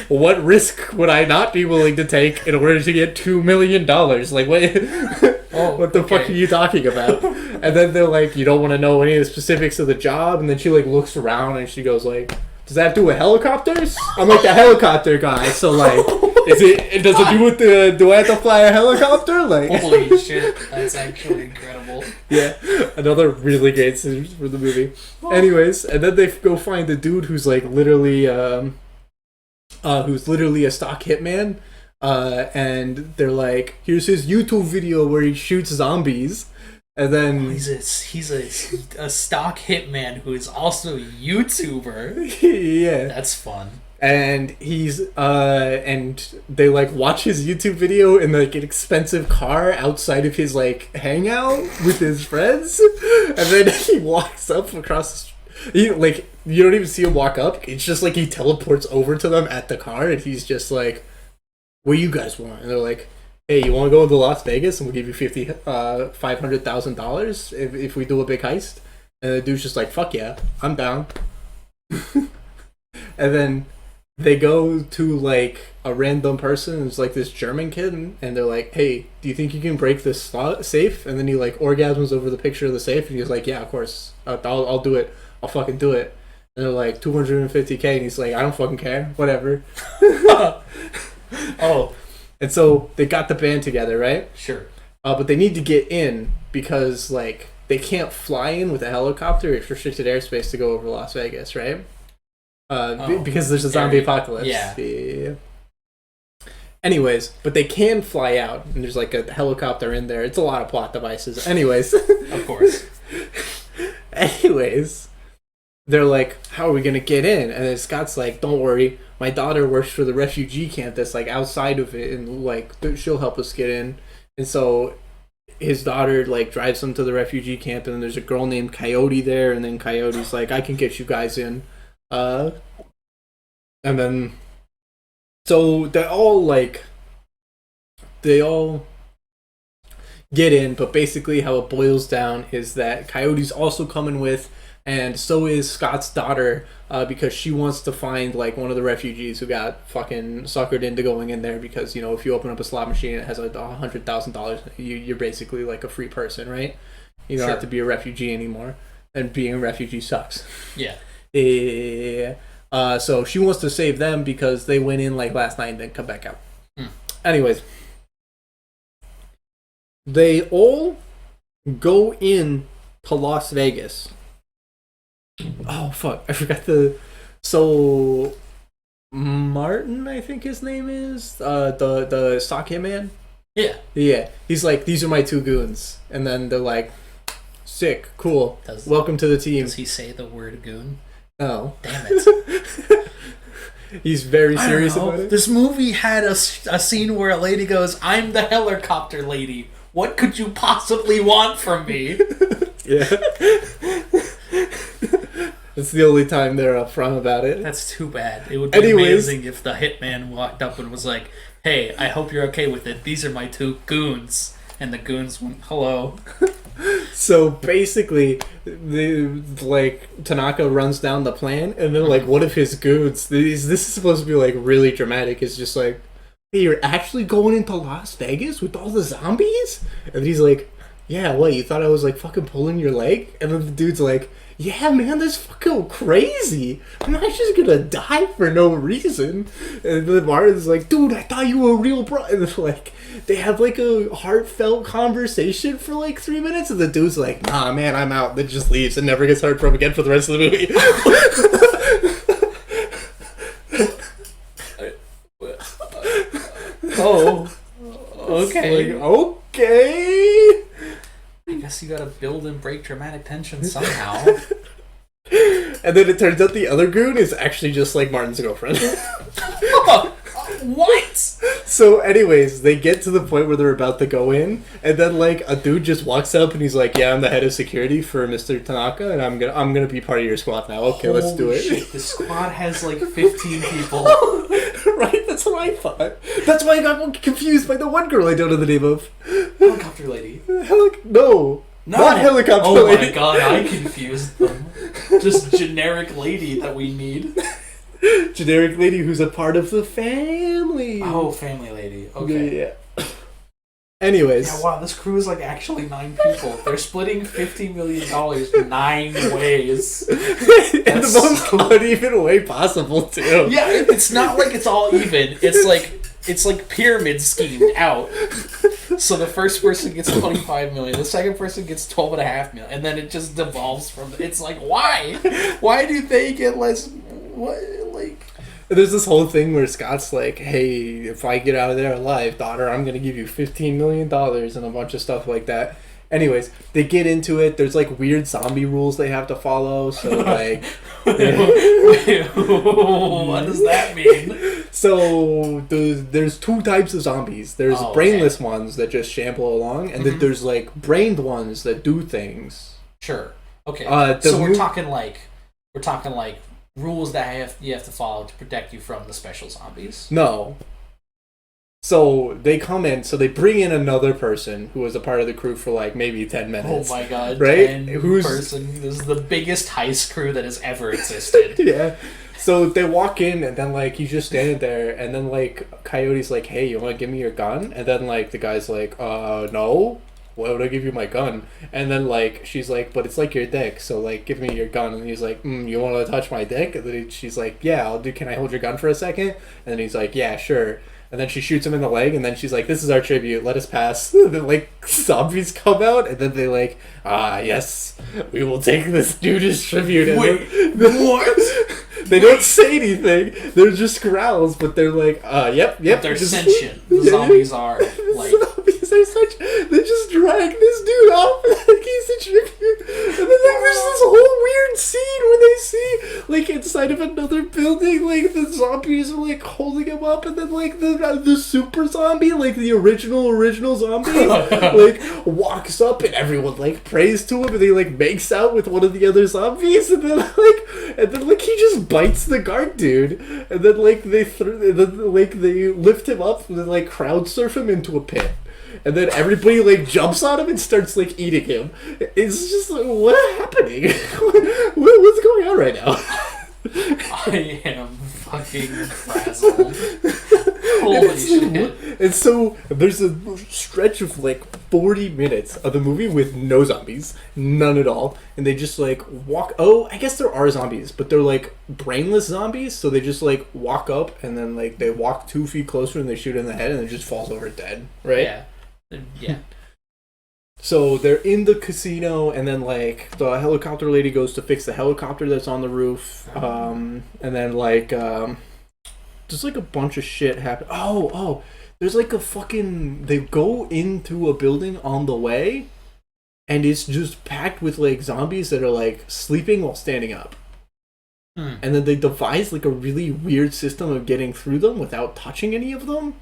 what risk would I not be willing to take in order to get $2 million? Like, what the fuck are you talking about? And then they're like, you don't want to know any of the specifics of the job. And then she like looks around and she goes like, does that have to do with helicopters? I'm like the helicopter guy, so like, does it do with the? Do I have to fly a helicopter? Like, Holy shit, that's actually incredible. yeah, another really great scene for the movie. Anyways, and then they go find the dude who's like literally a stock hitman, and they're like, here's his YouTube video where he shoots zombies, and then He's a stock hitman who is also a YouTuber. yeah, That's fun. and he's and they like watch his YouTube video in like an expensive car outside of his like hangout with his friends, and then he walks up across Like, you don't even see him walk up. It's just like he teleports over to them at the car, and he's just like, "What do you guys want?" And they're like, "Hey, you want to go to Las Vegas and we'll give you $500,000 if we do a big heist?" And the dude's just like, "Fuck yeah, I'm down." And then they go to like a random person who's like this German kid, and they're like, "Hey, do you think you can break this safe?" And then he like orgasms over the picture of the safe, and he's like, "Yeah, of course, I'll do it. I'll fucking do it." And they're like, $250K, and he's like, "I don't fucking care, whatever." Oh, and so they got the band together, right? Sure. But they need to get in because like they can't fly in with a helicopter. It's restricted airspace to go over Las Vegas, right? Because there's a zombie apocalypse. Yeah. Anyways, but they can fly out, and there's like a helicopter in there. It's a lot of plot devices. Anyways. Of course. Anyways, they're like, "How are we gonna get in?" And then Scott's like, "Don't worry, my daughter works for the refugee camp that's like outside of it, and like she'll help us get in." And so his daughter like drives them to the refugee camp, and then there's a girl named Coyote there, and then Coyote's like, "I can get you guys in." And then so they all get in, but basically how it boils down is that Coyote's also coming with, and so is Scott's daughter, because she wants to find like one of the refugees who got fucking suckered into going in there, because you know if you open up a slot machine and it has like $100,000, you're basically like a free person, right? You don't have to be a refugee anymore, and being a refugee sucks. Yeah. So she wants to save them because they went in like last night and then come back out. Anyways, they all go in to Las Vegas. Oh fuck, I forgot so Martin, I think his name is, the sake man. Yeah, he's like, "These are my two goons," and then they're like, "Sick, cool, welcome to the team." Does he say the word goon? No. Damn it. He's very serious about it. This movie had a scene where a lady goes, "I'm the helicopter lady. What could you possibly want from me?" Yeah. It's the only time they're upfront about it. That's too bad. It would be amazing if the hitman walked up and was like, "Hey, I hope you're okay with it. These are my two goons." And the goons went, "Hello." So basically, Tanaka runs down the plan, and then like one of his goons, this is supposed to be like really dramatic, is just like, "Hey, you're actually going into Las Vegas with all the zombies?" And he's like, "Yeah, what, you thought I was like fucking pulling your leg?" And then the dude's like, "Yeah, man, that's fucking crazy. I'm not just gonna die for no reason." And then Martin's like, "Dude, I thought you were a real bro." And then, like, they have like a heartfelt conversation for like 3 minutes, and the dude's like, "Nah, man, I'm out." Then just leaves and never gets heard from again for the rest of the movie. Oh, okay. Like, okay. I guess you gotta build and break dramatic tension somehow. And then it turns out the other goon is actually just like Martin's girlfriend. What? So anyways, they get to the point where they're about to go in, and then like a dude just walks up and he's like, "Yeah, I'm the head of security for Mr. Tanaka, and I'm gonna be part of your squad now." Okay, Holy let's do it. Shit. The squad has like 15 people. Right, that's what I thought. That's why I got confused by the one girl I don't know the name of. Helicopter lady. No, not helicopter lady. Oh my god, I confused them. Just generic lady that we need. Generic lady who's a part of the family. Oh, family lady. Okay. Yeah. Anyways. Yeah, wow, this crew is like actually 9 people. They're splitting $50 million 9 ways. In the most uneven way possible, too. Yeah, it's not like it's all even. It's like pyramid schemed out. So the first person gets 25 million, the second person gets 12.5 million, and then it just devolves from. It's like, why? Why do they get less? What, like? There's this whole thing where Scott's like, "Hey, if I get out of there alive, daughter, I'm gonna give you $15 million and a bunch of stuff like that." Anyways, they get into it. There's like weird zombie rules they have to follow. So like, what does that mean? So there's 2 types of zombies. There's brainless ones that just shamble along, and then there's like brained ones that do things. Sure. Okay. So we're talking like We're talking like rules that you have to follow to protect you from the special zombies. No. So they come in, so they bring in another person who was a part of the crew for like maybe 10 minutes. Oh my god, right? Person. This is the biggest heist crew that has ever existed. Yeah. So they walk in, and then like he's just standing there, and then like Coyote's like, "Hey, you want to give me your gun?" And then like the guy's like, "No. Why would I give you my gun?" And then like she's like, "But it's like your dick, so like give me your gun." And he's like, "You want to touch my dick?" And then she's like, "Yeah, I'll do. Can I hold your gun for a second?" And then he's like, "Yeah, sure." And then she shoots him in the leg, and then she's like, "This is our tribute. Let us pass." And then like zombies come out, and then they like, "Yes, we will take this dude as tribute." And Wait, what? They don't say anything. They're just growls, but they're like, yep. But they're sentient. The zombies are like. Zombies are such. They just drag this dude off like he's a tribute. And then like, there's this whole weird scene where they see, like, inside of another building, like, the zombies are, like, holding him up, and then, like, the super zombie, like, the original zombie, like, walks up, and everyone, like, prays to him, and he, like, makes out with one of the other zombies, and then, like, he just bites the guard dude, and then, like, they lift him up, and then, like, crowd surf him into a pit. And then everybody, like, jumps on him and starts, like, eating him. It's just like, what's happening? What's going on right now? I am fucking frazzled. Holy shit. And so there's a stretch of, like, 40 minutes of the movie with no zombies. None at all. And they just, like, walk... Oh, I guess there are zombies, but they're, like, brainless zombies. So they just, like, walk up, and then, like, they walk 2 feet closer, and they shoot in the head, and it just falls over dead. Right? Yeah. So they're in the casino, and then like the helicopter lady goes to fix the helicopter that's on the roof, and then like there's like a bunch of shit happen. Oh, there's like a fucking. They go into a building on the way, and it's just packed with like zombies that are like sleeping while standing up. And then they devise like a really weird system of getting through them without touching any of them.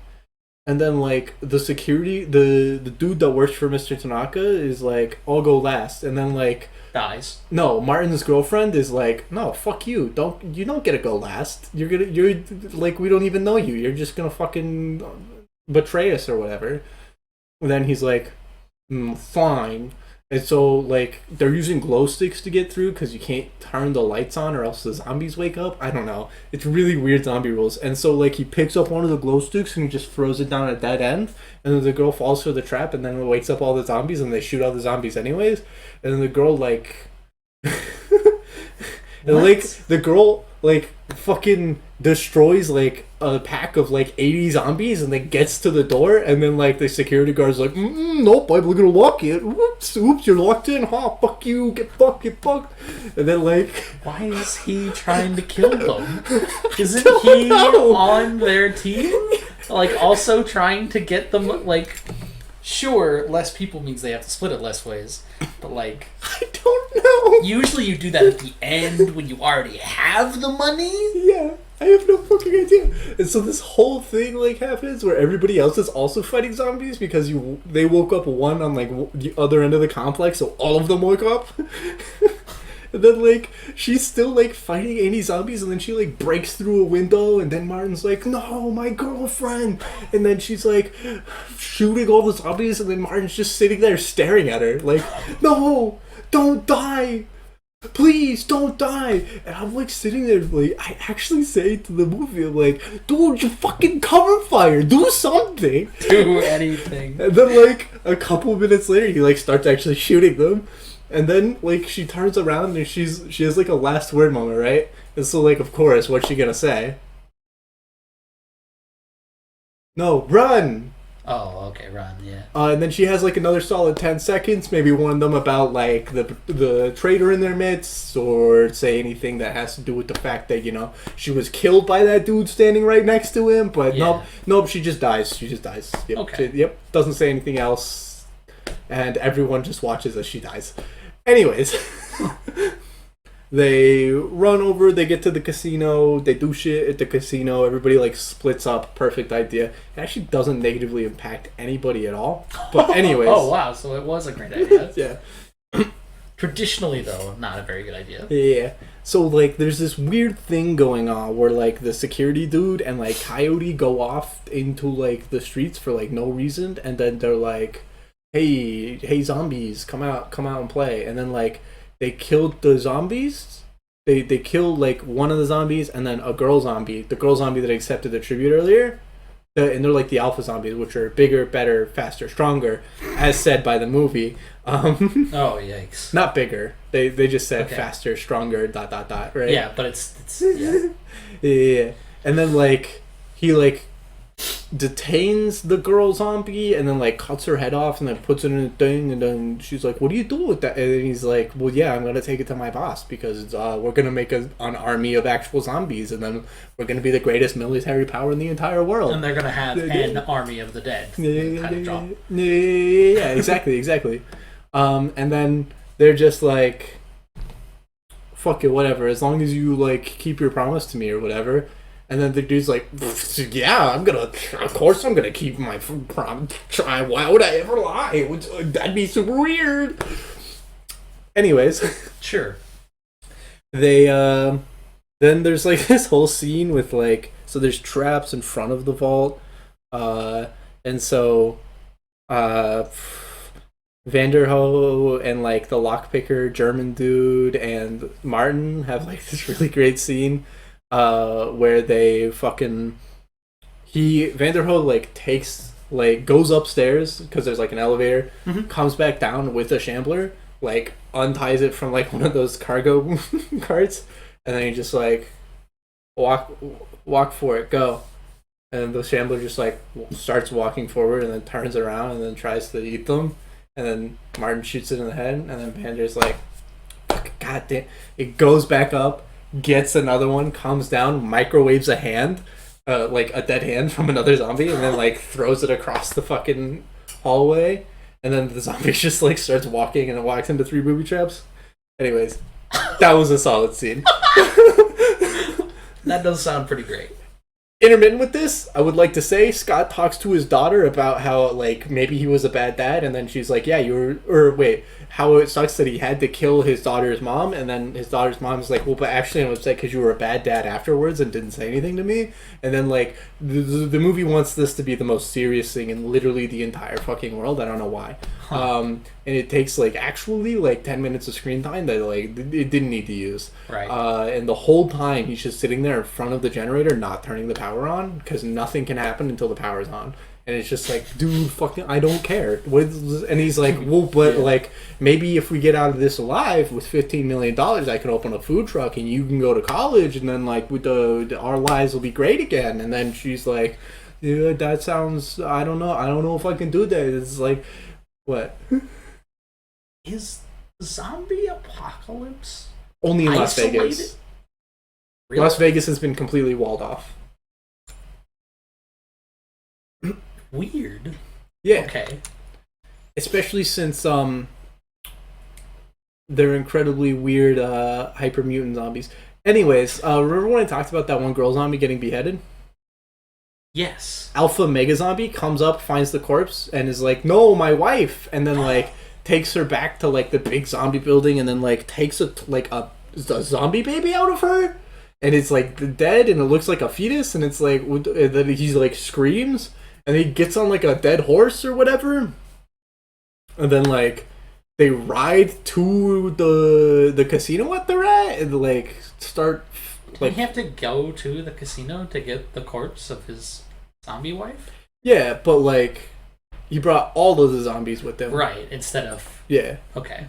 And then, like, the security, the dude that works for Mr. Tanaka is like, "I'll go last." And then, like... Dies. No, Martin's girlfriend is like, "No, fuck you. You don't get to go last. You're, like, we don't even know you. You're just gonna fucking betray us or whatever." And then he's like, "Fine." And so, like, they're using glow sticks to get through because you can't turn the lights on or else the zombies wake up. I don't know. It's really weird zombie rules. And so, like, he picks up one of the glow sticks and he just throws it down a dead end. And then the girl falls for the trap and then it wakes up all the zombies and they shoot all the zombies anyways. And then the girl, like... and, like, the girl, like, fucking destroys, like, a pack of, like, 80 zombies and then gets to the door and then, like, the security guard's like, "Nope, I'm gonna lock it. Oops, you're locked in, huh? Fuck you, get fucked. And then, like... Why is he trying to kill them? Isn't he on their team? Like, also trying to get them, like... Sure, less people means they have to split it less ways, but, like... I don't know. Usually you do that at the end when you already have the money? Yeah. I have no fucking idea. And so this whole thing like happens where everybody else is also fighting zombies because they woke up one on like the other end of the complex, so all of them woke up. And then like she's still like fighting any zombies, and then she like breaks through a window, and then Martin's like, "No, my girlfriend!" And then she's like shooting all the zombies, and then Martin's just sitting there staring at her like, "No, don't die! Please don't die!" And I'm like sitting there, like, I actually say to the movie, I'm like, "Dude, you fucking cover fire, do something, do anything." And then like a couple minutes later, he like starts actually shooting them, and then like she turns around and she has like a last word moment, right? And so like, of course, what's she gonna say? No, run! Oh, okay, run, yeah. And then she has like another solid 10 seconds, maybe warn them about like the traitor in their midst, or say anything that has to do with the fact that, you know, she was killed by that dude standing right next to him, but nope, she just dies. Yep, okay. Doesn't say anything else, and everyone just watches as she dies. Anyways, they run over, they get to the casino, they do shit at the casino, everybody like splits up, perfect idea. It actually doesn't negatively impact anybody at all. But anyways. Oh wow, so it was a great idea. Yeah. Traditionally, though, not a very good idea. Yeah. So like there's this weird thing going on where like the security dude and like Coyote go off into like the streets for like no reason, and then they're like, hey zombies, come out and play. And then like they killed the zombies. They kill like one of the zombies and then a girl zombie, the girl zombie that accepted the tribute earlier. And they're like the alpha zombies, which are bigger, better, faster, stronger, as said by the movie. Oh, yikes. Not bigger. They just said Okay. faster, stronger, ... right? Yeah, but it's yeah. Yeah. And then like he like detains the girl zombie and then like cuts her head off and then puts it in a thing, and then she's like, what do you do with that? And then he's like, well, yeah, I'm gonna take it to my boss because we're gonna make an army of actual zombies, and then we're gonna be the greatest military power in the entire world. And they're gonna have an army of the dead kind of job. Yeah, exactly. And then they're just like, fuck it, whatever, as long as you like keep your promise to me or whatever. And then the dude's like, yeah, of course I'm gonna keep my promise. Why would I ever lie? That'd be super weird. Anyways, Sure. they then there's like this whole scene with like, so there's traps in front of the vault, and so Vanderho and like the lockpicker German dude and Martin have like this really great scene where they Vanderho like takes like goes upstairs because there's like an elevator, comes back down with a shambler, like unties it from like one of those cargo carts, and then he just like walk for it, go. And the shambler just like starts walking forward and then turns around and then tries to eat them. And then Martin shoots it in the head, and then Vander's like, God damn. It goes back up, gets another one, comes down, microwaves a hand, like a dead hand from another zombie, and then like throws it across the fucking hallway. And then the zombie just like starts walking and it walks into 3 booby traps. Anyways, that was a solid scene. That does sound pretty great. Intermittent with this, I would like to say Scott talks to his daughter about how like maybe he was a bad dad, and then she's like, yeah, how it sucks that he had to kill his daughter's mom, and then his daughter's mom's like, well, but actually I'm upset because you were a bad dad afterwards and didn't say anything to me. And then like the movie wants this to be the most serious thing in literally the entire fucking world. I don't know why. And it takes like actually like 10 minutes of screen time that like it didn't need to use. Right. And the whole time he's just sitting there in front of the generator not turning the power on because nothing can happen until the power's on. And it's just like, dude, fucking, I don't care. And he's like, well, but like, maybe if we get out of this alive with $15 million, I can open a food truck and you can go to college, and then like with our lives will be great again. And then she's like, yeah, that sounds, I don't know if I can do that. It's like, what? Is zombie apocalypse Only in Las isolated? Vegas. Really? Las Vegas has been completely walled off. Weird. Yeah. Okay. Especially since they're incredibly weird hyper mutant zombies. Anyways, remember when I talked about that one girl zombie getting beheaded? Yes. Alpha mega zombie comes up, finds the corpse, and is like, no, my wife, and then like takes her back to like the big zombie building, and then like takes a zombie baby out of her, and it's like dead, and it looks like a fetus, and it's like that he's like screams, and he gets on like a dead horse or whatever, and then like they ride to the casino what they're at, and like start. Did he have to go to the casino to get the corpse of his zombie wife? Yeah, but like he brought all of the zombies with him. Right, instead of... Yeah. Okay.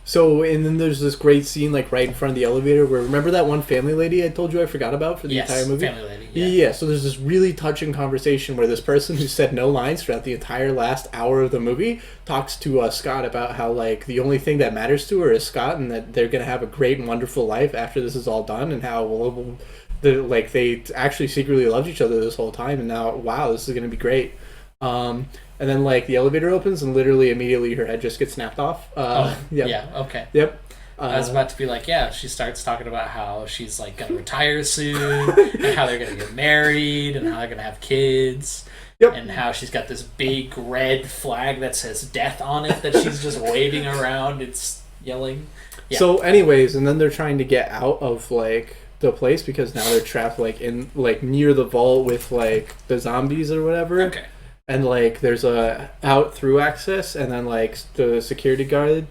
So, and then there's this great scene like right in front of the elevator where, remember that one family lady I told you I forgot about for the entire movie? Family lady. Yeah, so there's this really touching conversation where this person who said no lines throughout the entire last hour of the movie talks to Scott about how like the only thing that matters to her is Scott, and that they're gonna have a great and wonderful life after this is all done, and how they actually secretly loved each other this whole time, and now wow, this is gonna be great. And then like the elevator opens and literally immediately her head just gets snapped off. Yep. Yeah, okay. Yep. I was about to be like, yeah, she starts talking about how she's like gonna retire soon, and how they're gonna get married, and how they're gonna have kids, and how she's got this big red flag that says death on it that she's just waving around. It's yelling. Yeah. So, anyways, and then they're trying to get out of like the place because now they're trapped like in like near the vault with like the zombies or whatever. Okay. And like there's a out through access, and then like the security guard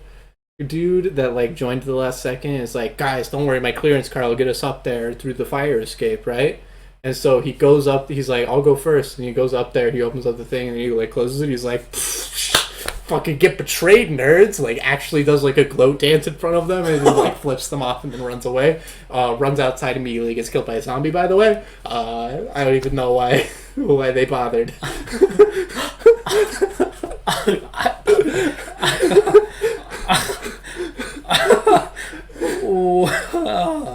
dude that like joined the last second is like, guys, don't worry, my clearance card will get us up there through the fire escape, right? And so he goes up, he's like, I'll go first, and he goes up there, he opens up the thing, and he like closes it, he's like, fucking get betrayed, nerds, like actually does like a gloat dance in front of them, and then like flips them off and then runs away, runs outside immediately, gets killed by a zombie, by the way. I don't even know why they bothered.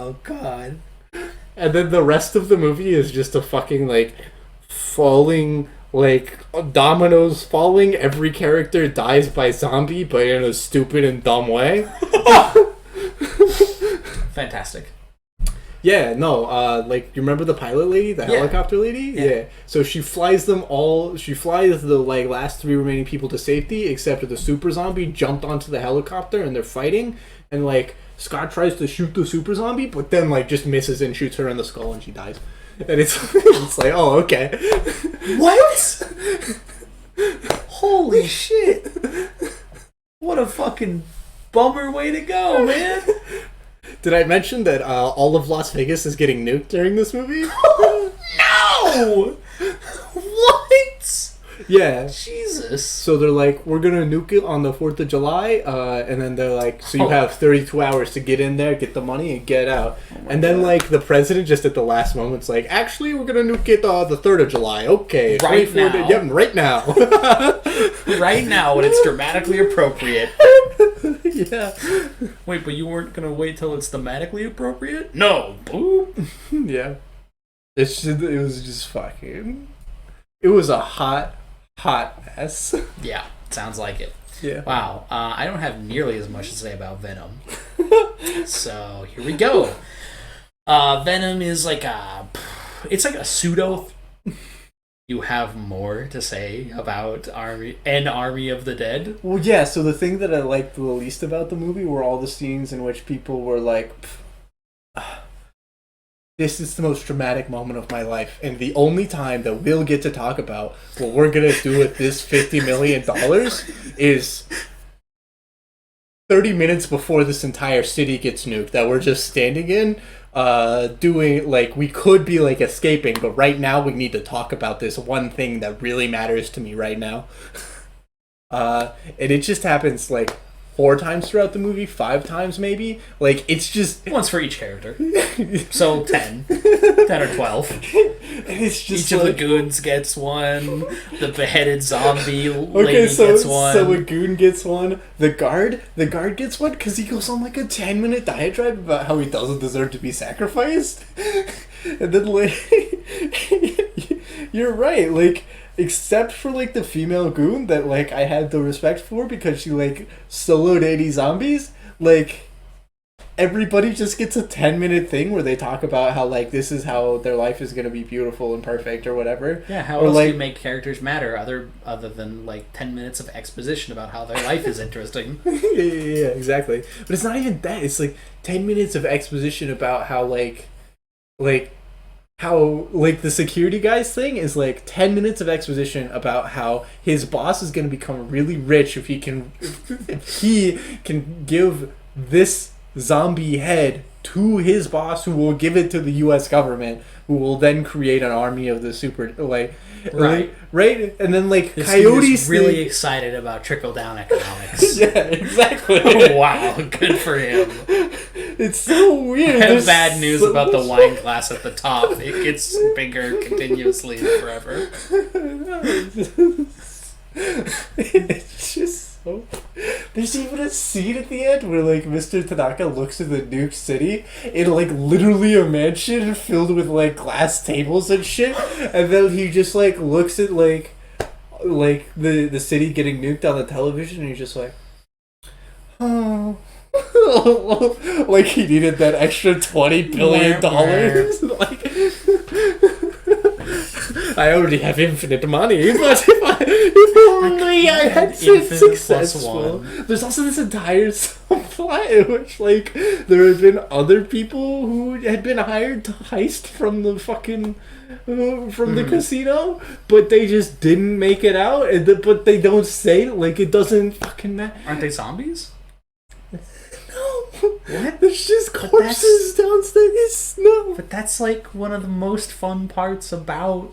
Oh god. And then the rest of the movie is just a fucking like falling, like dominoes falling. Every character dies by zombie, but in a stupid and dumb way. Fantastic. Yeah, no, like, you remember the pilot lady, the helicopter lady? Yeah. So she flies the like last 3 remaining people to safety, except the super zombie jumped onto the helicopter and they're fighting, and like Scott tries to shoot the super zombie, but then like just misses and shoots her in the skull and she dies. And it's like, oh, okay. What? Holy shit. What a fucking bummer way to go, man. Did I mention that all of Las Vegas is getting nuked during this movie? No! What? Yeah. Jesus. So they're like, we're gonna nuke it on the 4th of July, and then they're like, so you have 32 hours to get in there, get the money, and get out. And then like the president just at the last moment's like, actually, we're gonna nuke it the 3rd of July. Okay, right now. Yep, right now. Right now, when it's dramatically appropriate. Yeah. Wait, but you weren't gonna wait till it's thematically appropriate? No. Boop. Yeah. It was just fucking. It was a hot mess. Yeah, sounds like it. Yeah. Wow. I don't have nearly as much to say about Venom. So here we go. Venom is like it's like a pseudo. You have more to say about Army of the Dead? Well, yeah, so the thing that I liked the least about the movie were all the scenes in which people were like, this is the most dramatic moment of my life, and the only time that we'll get to talk about what we're going to do with this $50 million is 30 minutes before this entire city gets nuked that we're just standing in, doing, like, we could be, like, escaping, but right now we need to talk about this one thing that really matters to me right now. And it just happens, like, 4 times throughout the movie, 5 times maybe. Like, it's just... Once for each character. So 10. 10 or 12. And it's just each of the goons gets one. The beheaded zombie lady gets one. So a goon gets one. The guard gets one because he goes on like a 10-minute diatribe about how he doesn't deserve to be sacrificed. And then, like... You're right, like... Except for, like, the female goon that, like, I had the respect for because she, like, soloed 80 zombies, like, everybody just gets a 10-minute thing where they talk about how, like, this is how their life is going to be beautiful and perfect or whatever. Yeah, how else do you make characters matter other than, like, 10 minutes of exposition about how their life is interesting? Yeah, exactly. But it's not even that. It's, like, 10 minutes of exposition about how, how, like, the security guy's thing is, like, 10 minutes of exposition about how his boss is going to become really rich if he can give this zombie head to his boss, who will give it to the U.S. government, who will then create an army of the super, like... Right. And then, like, this Coyote's really excited about trickle-down economics. Yeah, exactly. Wow, good for him. It's so weird. I have bad news about the wine glass at the top. It gets bigger continuously forever. It's just so... There's even a scene at the end where, like, Mr. Tanaka looks at the nuke city in, like, literally a mansion filled with, like, glass tables and shit, and then he just, like, looks at, like the city getting nuked on the television, and he's just like, oh... like he needed that extra $20 billion. Like, I already have infinite money, but if only Yeah, I had Infinite successful. +1. There's also this entire subplot in which, like, there had been other people who had been hired to heist from the fucking from the casino, but they just didn't make it out. But they don't say, like, it doesn't fucking matter. Aren't they zombies? No, What? there's just corpses downstairs. No, But that's like one of the most fun parts about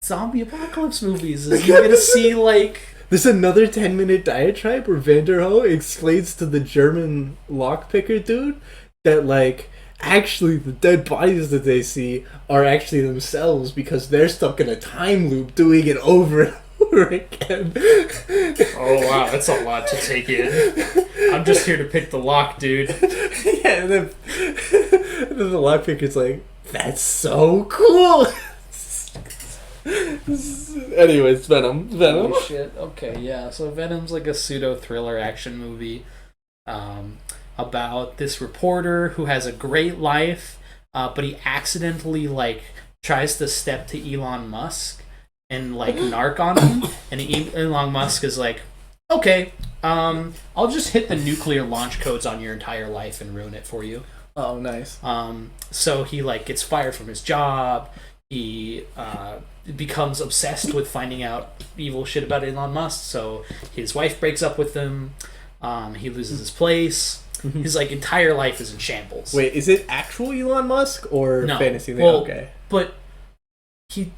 zombie apocalypse movies is you're gonna see like there's another 10-minute diatribe where Vanderho explains to the German lockpicker dude that, like, actually the dead bodies that they see are actually themselves because they're stuck in a time loop doing it over and over again. Oh wow, that's a lot to take in. I'm just here to pick the lock, dude. Yeah, and then the lockpicker's like, that's so cool. Anyways, Venom. holy shit. Okay, yeah. So Venom's like a pseudo thriller action movie about this reporter who has a great life, but he accidentally like tries to step to Elon Musk and like narc on him, and Elon Musk is like, okay, I'll just hit the nuclear launch codes on your entire life and ruin it for you. Oh, nice. So he like gets fired from his job. He becomes obsessed with finding out evil shit about Elon Musk. So his wife breaks up with him. He loses his place. His like entire life is in shambles. Wait, is it actual Elon Musk or No. fantasy? Well, Okay. But he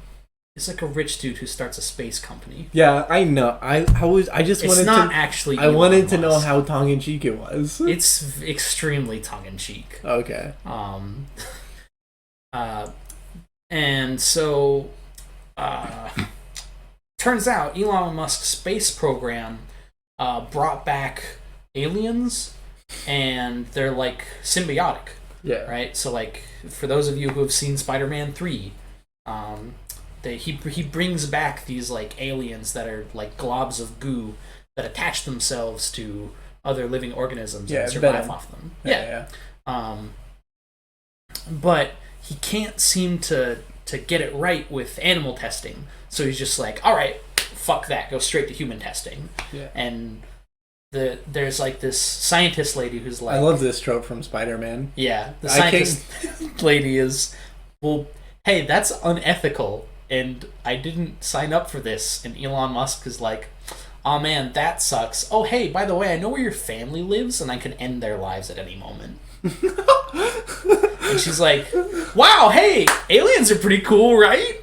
is like a rich dude who starts a space company. Yeah, I know. I just It's wanted not to. actually. I Elon wanted to know Musk. how tongue in cheek it was. It's extremely tongue in cheek. Okay. And so, turns out Elon Musk's space program brought back aliens, and they're like symbiotic, Yeah. right? So, like, for those of you who have seen Spider-Man 3, he brings back these like aliens that are like globs of goo that attach themselves to other living organisms Yeah, and survive Venom. off them. Yeah. But he can't seem to get it right with animal testing. So he's just like, all right, fuck that, go straight to human testing. Yeah. And there's like this scientist lady who's like, I love this trope from Spider-Man. yeah, the I scientist lady is, well, hey, that's unethical, and I didn't sign up for this. And Elon Musk is like, oh man, that sucks. Oh hey, by the way, I know where your family lives, and I can end their lives at any moment. And she's like, wow, hey, aliens are pretty cool, right?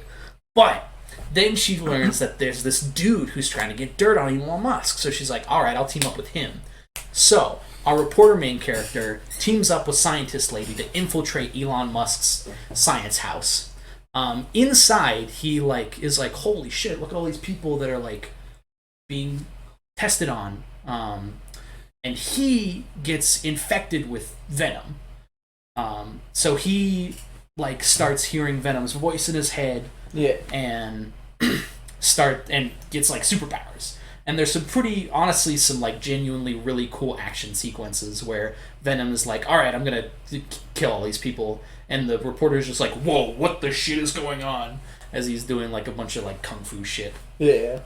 But then she learns that there's this dude who's trying to get dirt on Elon Musk. So she's like, all right, I'll team up with him. So our reporter main character teams up with scientist lady to infiltrate Elon Musk's science house. Inside, he like is like, holy shit, look at all these people that are like being tested on. And he gets infected with Venom. So he like starts hearing Venom's voice in his head. Yeah. And gets like superpowers. And there's honestly some like genuinely really cool action sequences where Venom is like, all right, I'm gonna kill all these people, and the reporter's just like, whoa, what the shit is going on, as he's doing like a bunch of like kung fu shit. Yeah.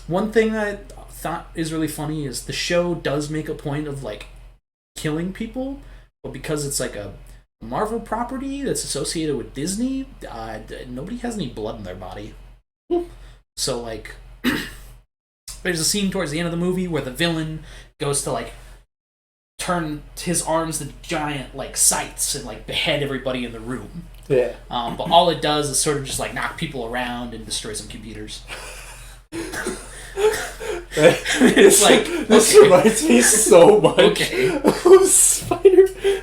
One thing I thought is really funny is the show does make a point of like killing people, but because it's like a Marvel property that's associated with Disney, nobody has any blood in their body. So like there's a scene towards the end of the movie where the villain goes to like turn his arms to giant like sights and like behead everybody in the room. Yeah. But all it does is sort of just like knock people around and destroy some computers. It's like, this okay. reminds me so much Okay.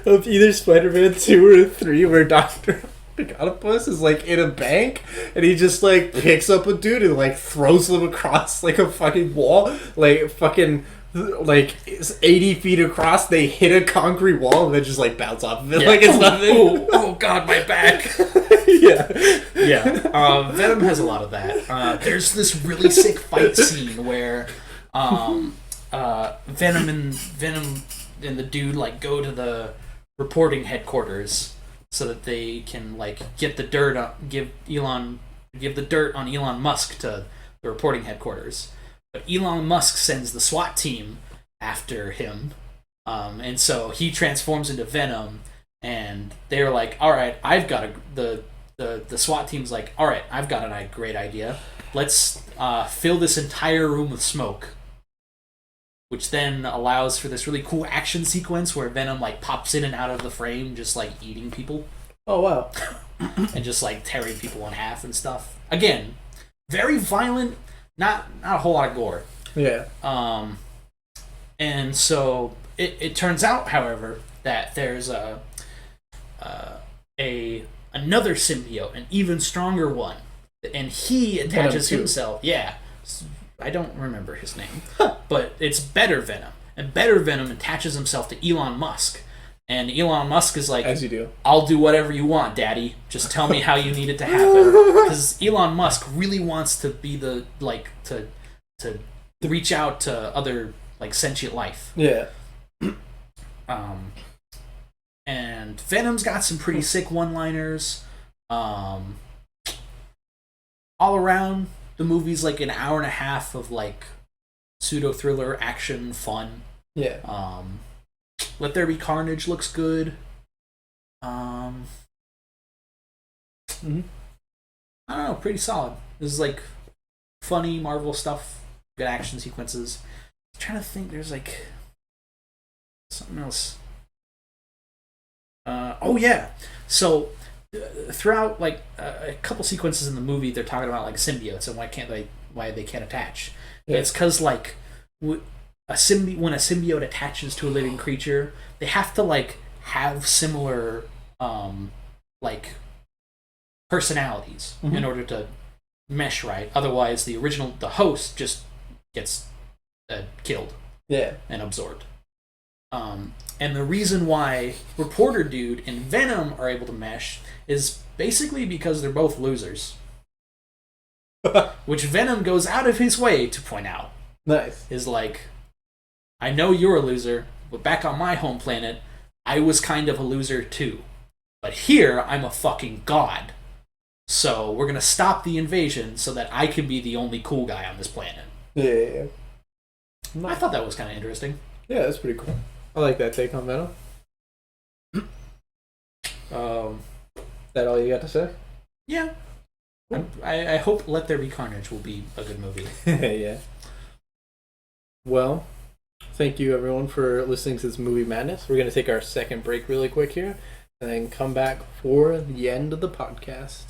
of either Spider-Man 2 or 3 where Dr. Octopus is like in a bank and he just like picks up a dude and like throws him across like a fucking wall, like fucking like 80 feet across. They hit a concrete wall and then just like bounce off of it like it's nothing. Oh god, my back. Yeah. Venom has a lot of that. There's this really sick fight scene where Venom and the dude like go to the reporting headquarters so that they can like get the dirt on, give the dirt on Elon Musk to the reporting headquarters. But Elon Musk sends the SWAT team after him, and so he transforms into Venom. And they're like, "All right, I've got the SWAT team's like, all right, I've got a great idea. Let's fill this entire room with smoke." Which then allows for this really cool action sequence where Venom like pops in and out of the frame, just like eating people. Oh wow! And just like tearing people in half and stuff. Again, very violent. Not a whole lot of gore. Yeah. And so it turns out, however, that there's another symbiote, an even stronger one, and he attaches himself. Yeah, I don't remember his name, but it's Better Venom, and Better Venom attaches himself to Elon Musk, and Elon Musk is like, as you do, "I'll do whatever you want, Daddy. Just tell me how you need it to happen." Because Elon Musk really wants to be the to reach out to other like sentient life. Yeah. And Venom's got some pretty sick one-liners. All around, the movie's like an hour and a half of like pseudo-thriller action fun. Yeah. Let There Be Carnage looks good. I don't know, pretty solid. This is like funny Marvel stuff, good action sequences. I'm trying to think, there's like something else. Oh yeah, so throughout like a couple sequences in the movie, they're talking about like symbiotes and why they can't attach. Yeah. It's because like when a symbiote attaches to a living creature, they have to like have similar like personalities in order to mesh right. Otherwise, the host just gets killed. Yeah, and absorbed. And the reason why Reporter Dude and Venom are able to mesh is basically because they're both losers. Which Venom goes out of his way to point out. Nice. Is like, I know you're a loser, but back on my home planet, I was kind of a loser too. But here, I'm a fucking god. So we're gonna stop the invasion so that I can be the only cool guy on this planet. Yeah. I thought that was kind of interesting. Yeah, that's pretty cool. I like that take on Venom. That all you got to say? Yeah. I hope Let There Be Carnage will be a good movie. Yeah. Well, thank you everyone for listening to this Movie Madness. We're going to take our second break really quick here and then come back for the end of the podcast.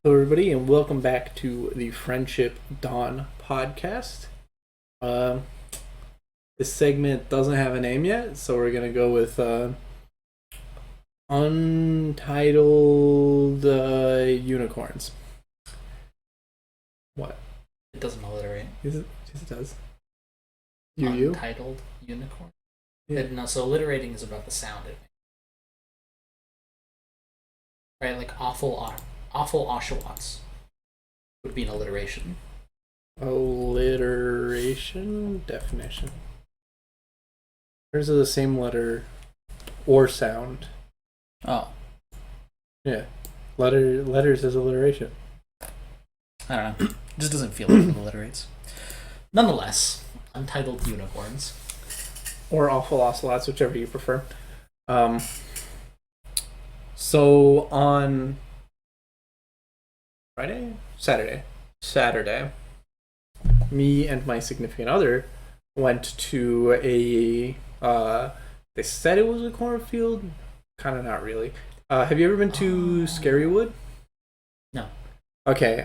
Hello everybody and welcome back to the Friendship Dawn podcast. This segment doesn't have a name yet, so we're going to go with Untitled Unicorns. What? It doesn't alliterate. Yes, it does. Untitled Unicorn? Yeah. No, so alliterating is about the sound, I think. Right, like awful Oshawotts would be an alliteration. Alliteration definition. Hers are the same letter or sound. Oh. Yeah. Letters is alliteration. I don't know. It just doesn't feel like it alliterates. Nonetheless, Untitled Unicorns. Or awful ocelots, whichever you prefer. So on Saturday, me and my significant other went to a they said it was a cornfield, kind of not really. Have you ever been to Scarywood? No. Okay.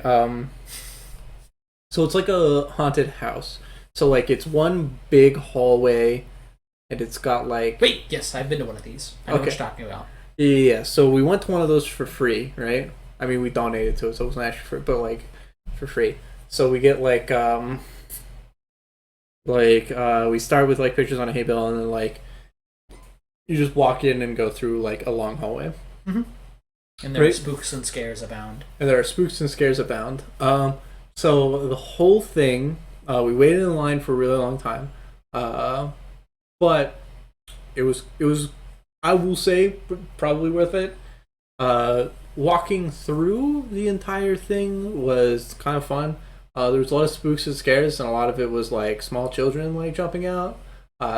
So it's like a haunted house. So like it's one big hallway, and it's got like. Wait, yes, I've been to one of these. I know what you're talking about. Yeah. So we went to one of those for free, right? I mean, we donated to it, so it wasn't actually free, but like for free. So we get like we start with like pictures on a hay bale, and then like you just walk in and go through like a long hallway. Mm-hmm. And there are spooks and scares abound. So the whole thing, we waited in line for a really long time, but it was I will say probably worth it. Walking through the entire thing was kind of fun. There was a lot of spooks and scares, and a lot of it was like small children like jumping out.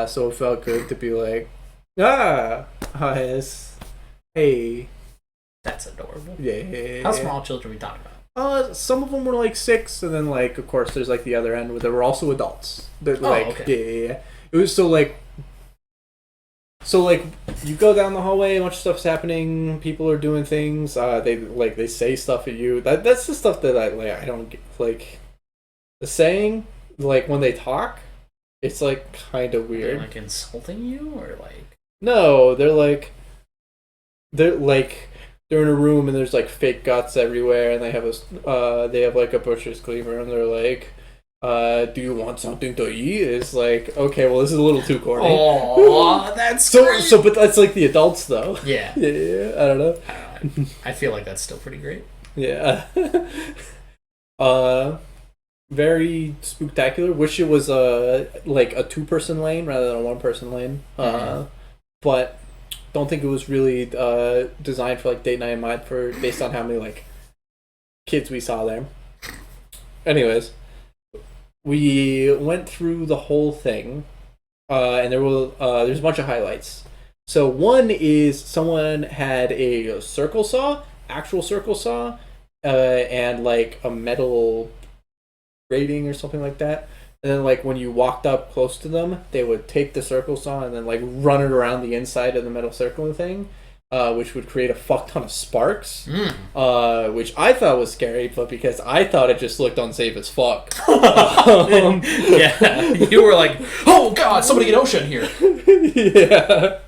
So it felt good to be like, yes, hey, That's adorable. yeah. How small children are we talking about? Some of them were like 6, and then like of course there's like the other end where there were also adults. That like okay. It was so like you go down the hallway, a bunch of stuff's happening, people are doing things. They say stuff at you. That's the stuff that I don't get, like the saying like when they talk. It's like kind of weird. They're like insulting you or like no, they're like they're in a room and there's like fake guts everywhere, and they have like a butcher's cleaver, and they're like, do you want something to eat? It's like, okay, well, this is a little too corny. oh, that's so great. but that's like the adults though. Yeah. Yeah, I don't know. I feel like that's still pretty great. Yeah. Very spooktacular. Wish it was like a 2-person lane rather than a 1-person lane. But don't think it was really designed for like date night in mind based on how many like kids we saw there. Anyways, we went through the whole thing, and there's a bunch of highlights. So one is someone had a actual circle saw, and like a metal grating or something like that. And then like when you walked up close to them, they would take the circle saw and then like run it around the inside of the metal circling thing, which would create a fuck ton of sparks, which I thought was scary, but because I thought it just looked unsafe as fuck. Yeah, you were like, oh god, somebody get OSHA in here. Yeah.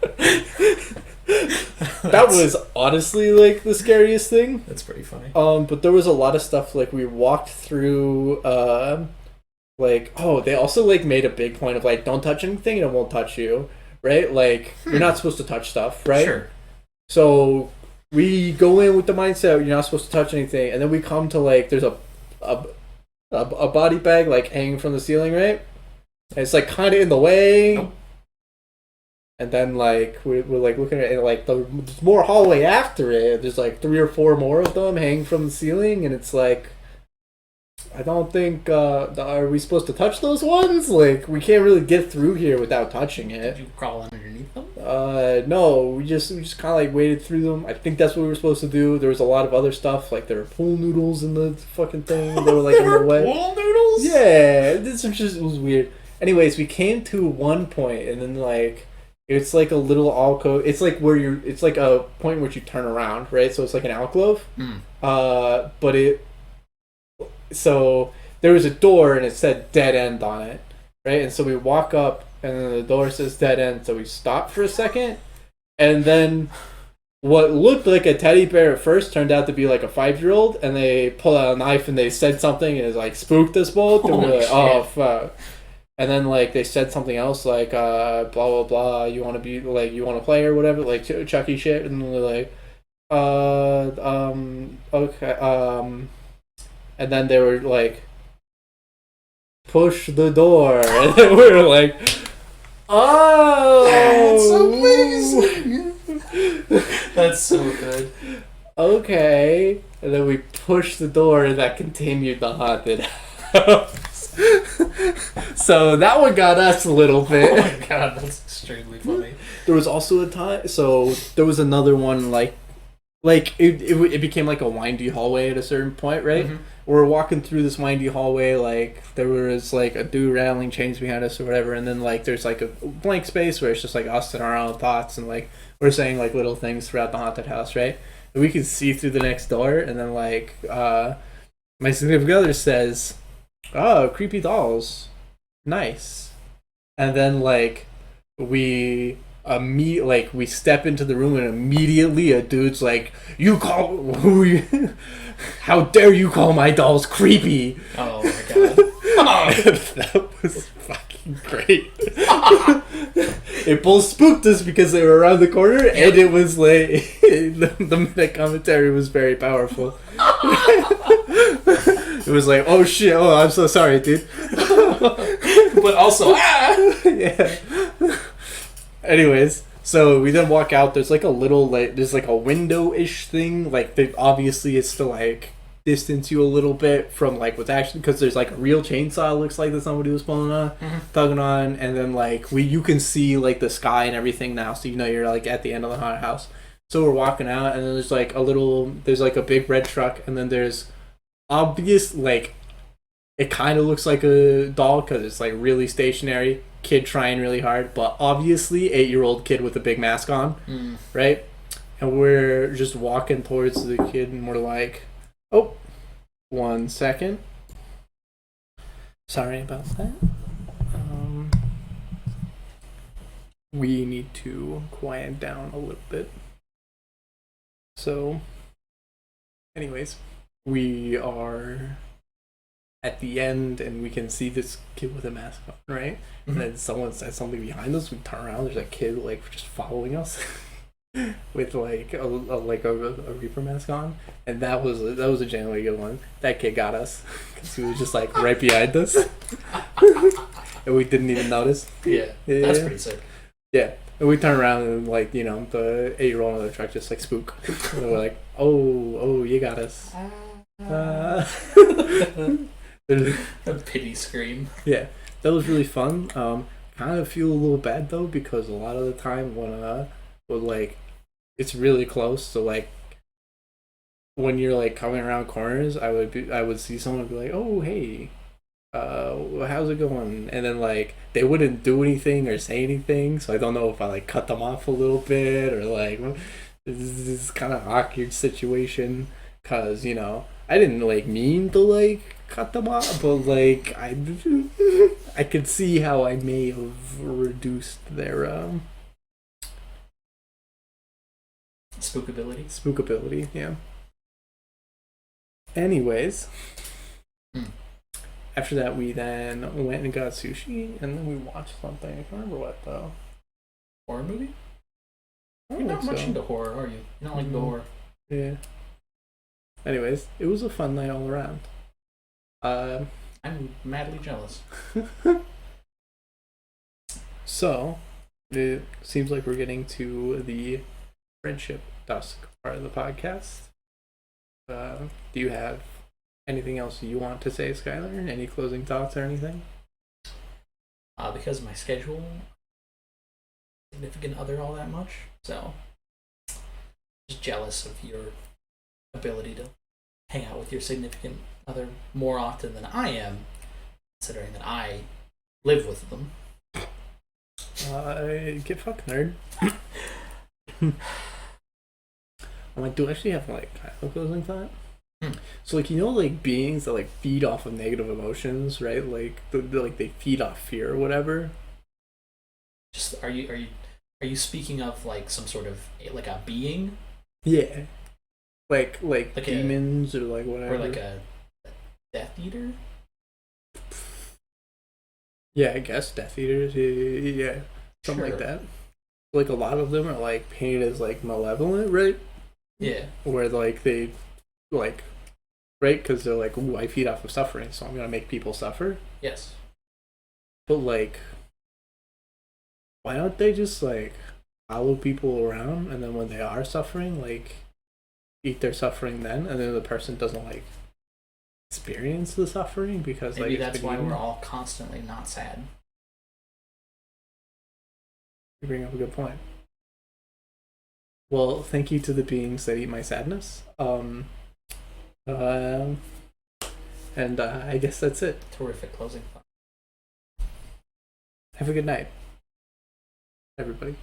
That was honestly like the scariest thing. That's pretty funny. But there was a lot of stuff like we walked through. Like, they also like made a big point of like, don't touch anything and it won't touch you, right? Like you're not supposed to touch stuff, right? Sure. So we go in with the mindset you're not supposed to touch anything, and then we come to like there's a body bag like hanging from the ceiling, right? And it's like kind of in the way. Nope. And then like we're like looking at it, like there's more hallway after it. There's like 3 or 4 more of them hanging from the ceiling, and it's like, I don't think are we supposed to touch those ones? Like we can't really get through here without touching it. Did you crawl underneath them? No, we just kind of like waded through them. I think that's what we were supposed to do. There was a lot of other stuff, like there were pool noodles in the fucking thing. They were like in the way. Pool noodles? Yeah, it was weird. Anyways, we came to one point, and then like it's like a little alcove. It's like it's like a point where you turn around, right? So it's like an alcove. So there was a door and it said dead end on it, right? And so we walk up and then the door says dead end, so we stop for a second, and then what looked like a teddy bear at first turned out to be like a 5-year-old, and they pulled out a knife and they said something and it like spooked us both, and we're like, oh fuck. And then like they said something else like blah blah blah, you want to play or whatever, like Chucky shit, and we're like okay. And then they were like, push the door. And then we were like, oh! That's amazing! That's so good. Okay. And then we pushed the door, and that continued the haunted house. So that one got us a little bit. Oh my god, that's extremely funny. There was also a time, so there was another one like it became like a windy hallway at a certain point, right? Mm-hmm. We're walking through this windy hallway, like there was like a dude rattling chains behind us or whatever, and then like there's like a blank space where it's just like us and our own thoughts, and like we're saying like little things throughout the haunted house, right? And we can see through the next door, and then like my significant other says, "Oh, creepy dolls, nice," and then like we step into the room, and immediately a dude's like, how dare you call my dolls creepy? Oh my god. That was fucking great. It both spooked us because they were around the corner, and it was like the commentary was very powerful. It was like, oh shit, oh I'm so sorry, dude. But also yeah. Anyways, so we then walk out. There's like a little there's like a window-ish thing. Like obviously it's to like distance you a little bit from like what's actually, because there's like a real chainsaw, it looks like that somebody was pulling on, tugging on, and then like you can see like the sky and everything now, so you know you're like at the end of the haunted house. So we're walking out, and then there's like a big red truck, and then there's obvious, like, it kind of looks like a doll because it's like really stationary, kid trying really hard, but obviously 8-year-old kid with a big mask on, right? And we're just walking towards the kid, and we're like, oh, 1 second. Sorry about that. We need to quiet down a little bit. So, anyways, we are at the end, and we can see this kid with a mask on, right? And then someone says something behind us. We turn around. There's a kid like just following us with like a Reaper mask on, and that was a genuinely good one. That kid got us because he was just like right behind us, and we didn't even notice. Yeah, that's pretty sick. Yeah. And we turn around and, like, you know, the 8-year-old on the truck just, like, spook. And we're like, oh, you got us. A pity scream. Yeah. That was really fun. Kind of feel a little bad, though, because a lot of the time when like, it's really close. So, like, when you're, like, coming around corners, I would see someone be like, oh, hey. How's it going? And then like they wouldn't do anything or say anything, so I don't know if I like cut them off a little bit or like this is kind of awkward situation because you know I didn't like mean to like cut them off, but like I could see how I may have reduced their spookability. Yeah. Anyways. After that, we then went and got sushi, and then we watched something. I can't remember what, though. Horror movie? You're not much into horror, are you? You don't like the horror. Yeah. Anyways, it was a fun night all around. I'm madly jealous. So, it seems like we're getting to the friendship dusk part of the podcast. Do you have anything else you want to say, Skylar? Any closing thoughts or anything? Because of my schedule, significant other all that much, so just jealous of your ability to hang out with your significant other more often than I am, considering that I live with them. Get fucked, nerd. I do actually have like kind of a closing thought. So like, you know, like beings that like feed off of negative emotions, right? Like they feed off fear or whatever. Just are you speaking of like some sort of like a being? Yeah. Like demons or like whatever. Or like a Death Eater? Yeah, I guess Death Eaters. Yeah. Something like that. Like a lot of them are like painted as like malevolent, right? Yeah. Where like they like, right? Because they're like, ooh, I feed off of suffering, so I'm gonna make people suffer. Yes. But like, why don't they just like follow people around, and then when they are suffering, like eat their suffering then, and then the person doesn't like experience the suffering because maybe like that's why we're all constantly not sad. You bring up a good point. Well, thank you to the beings that eat my sadness. And I guess that's it. Terrific closing thought. Have a good night, everybody.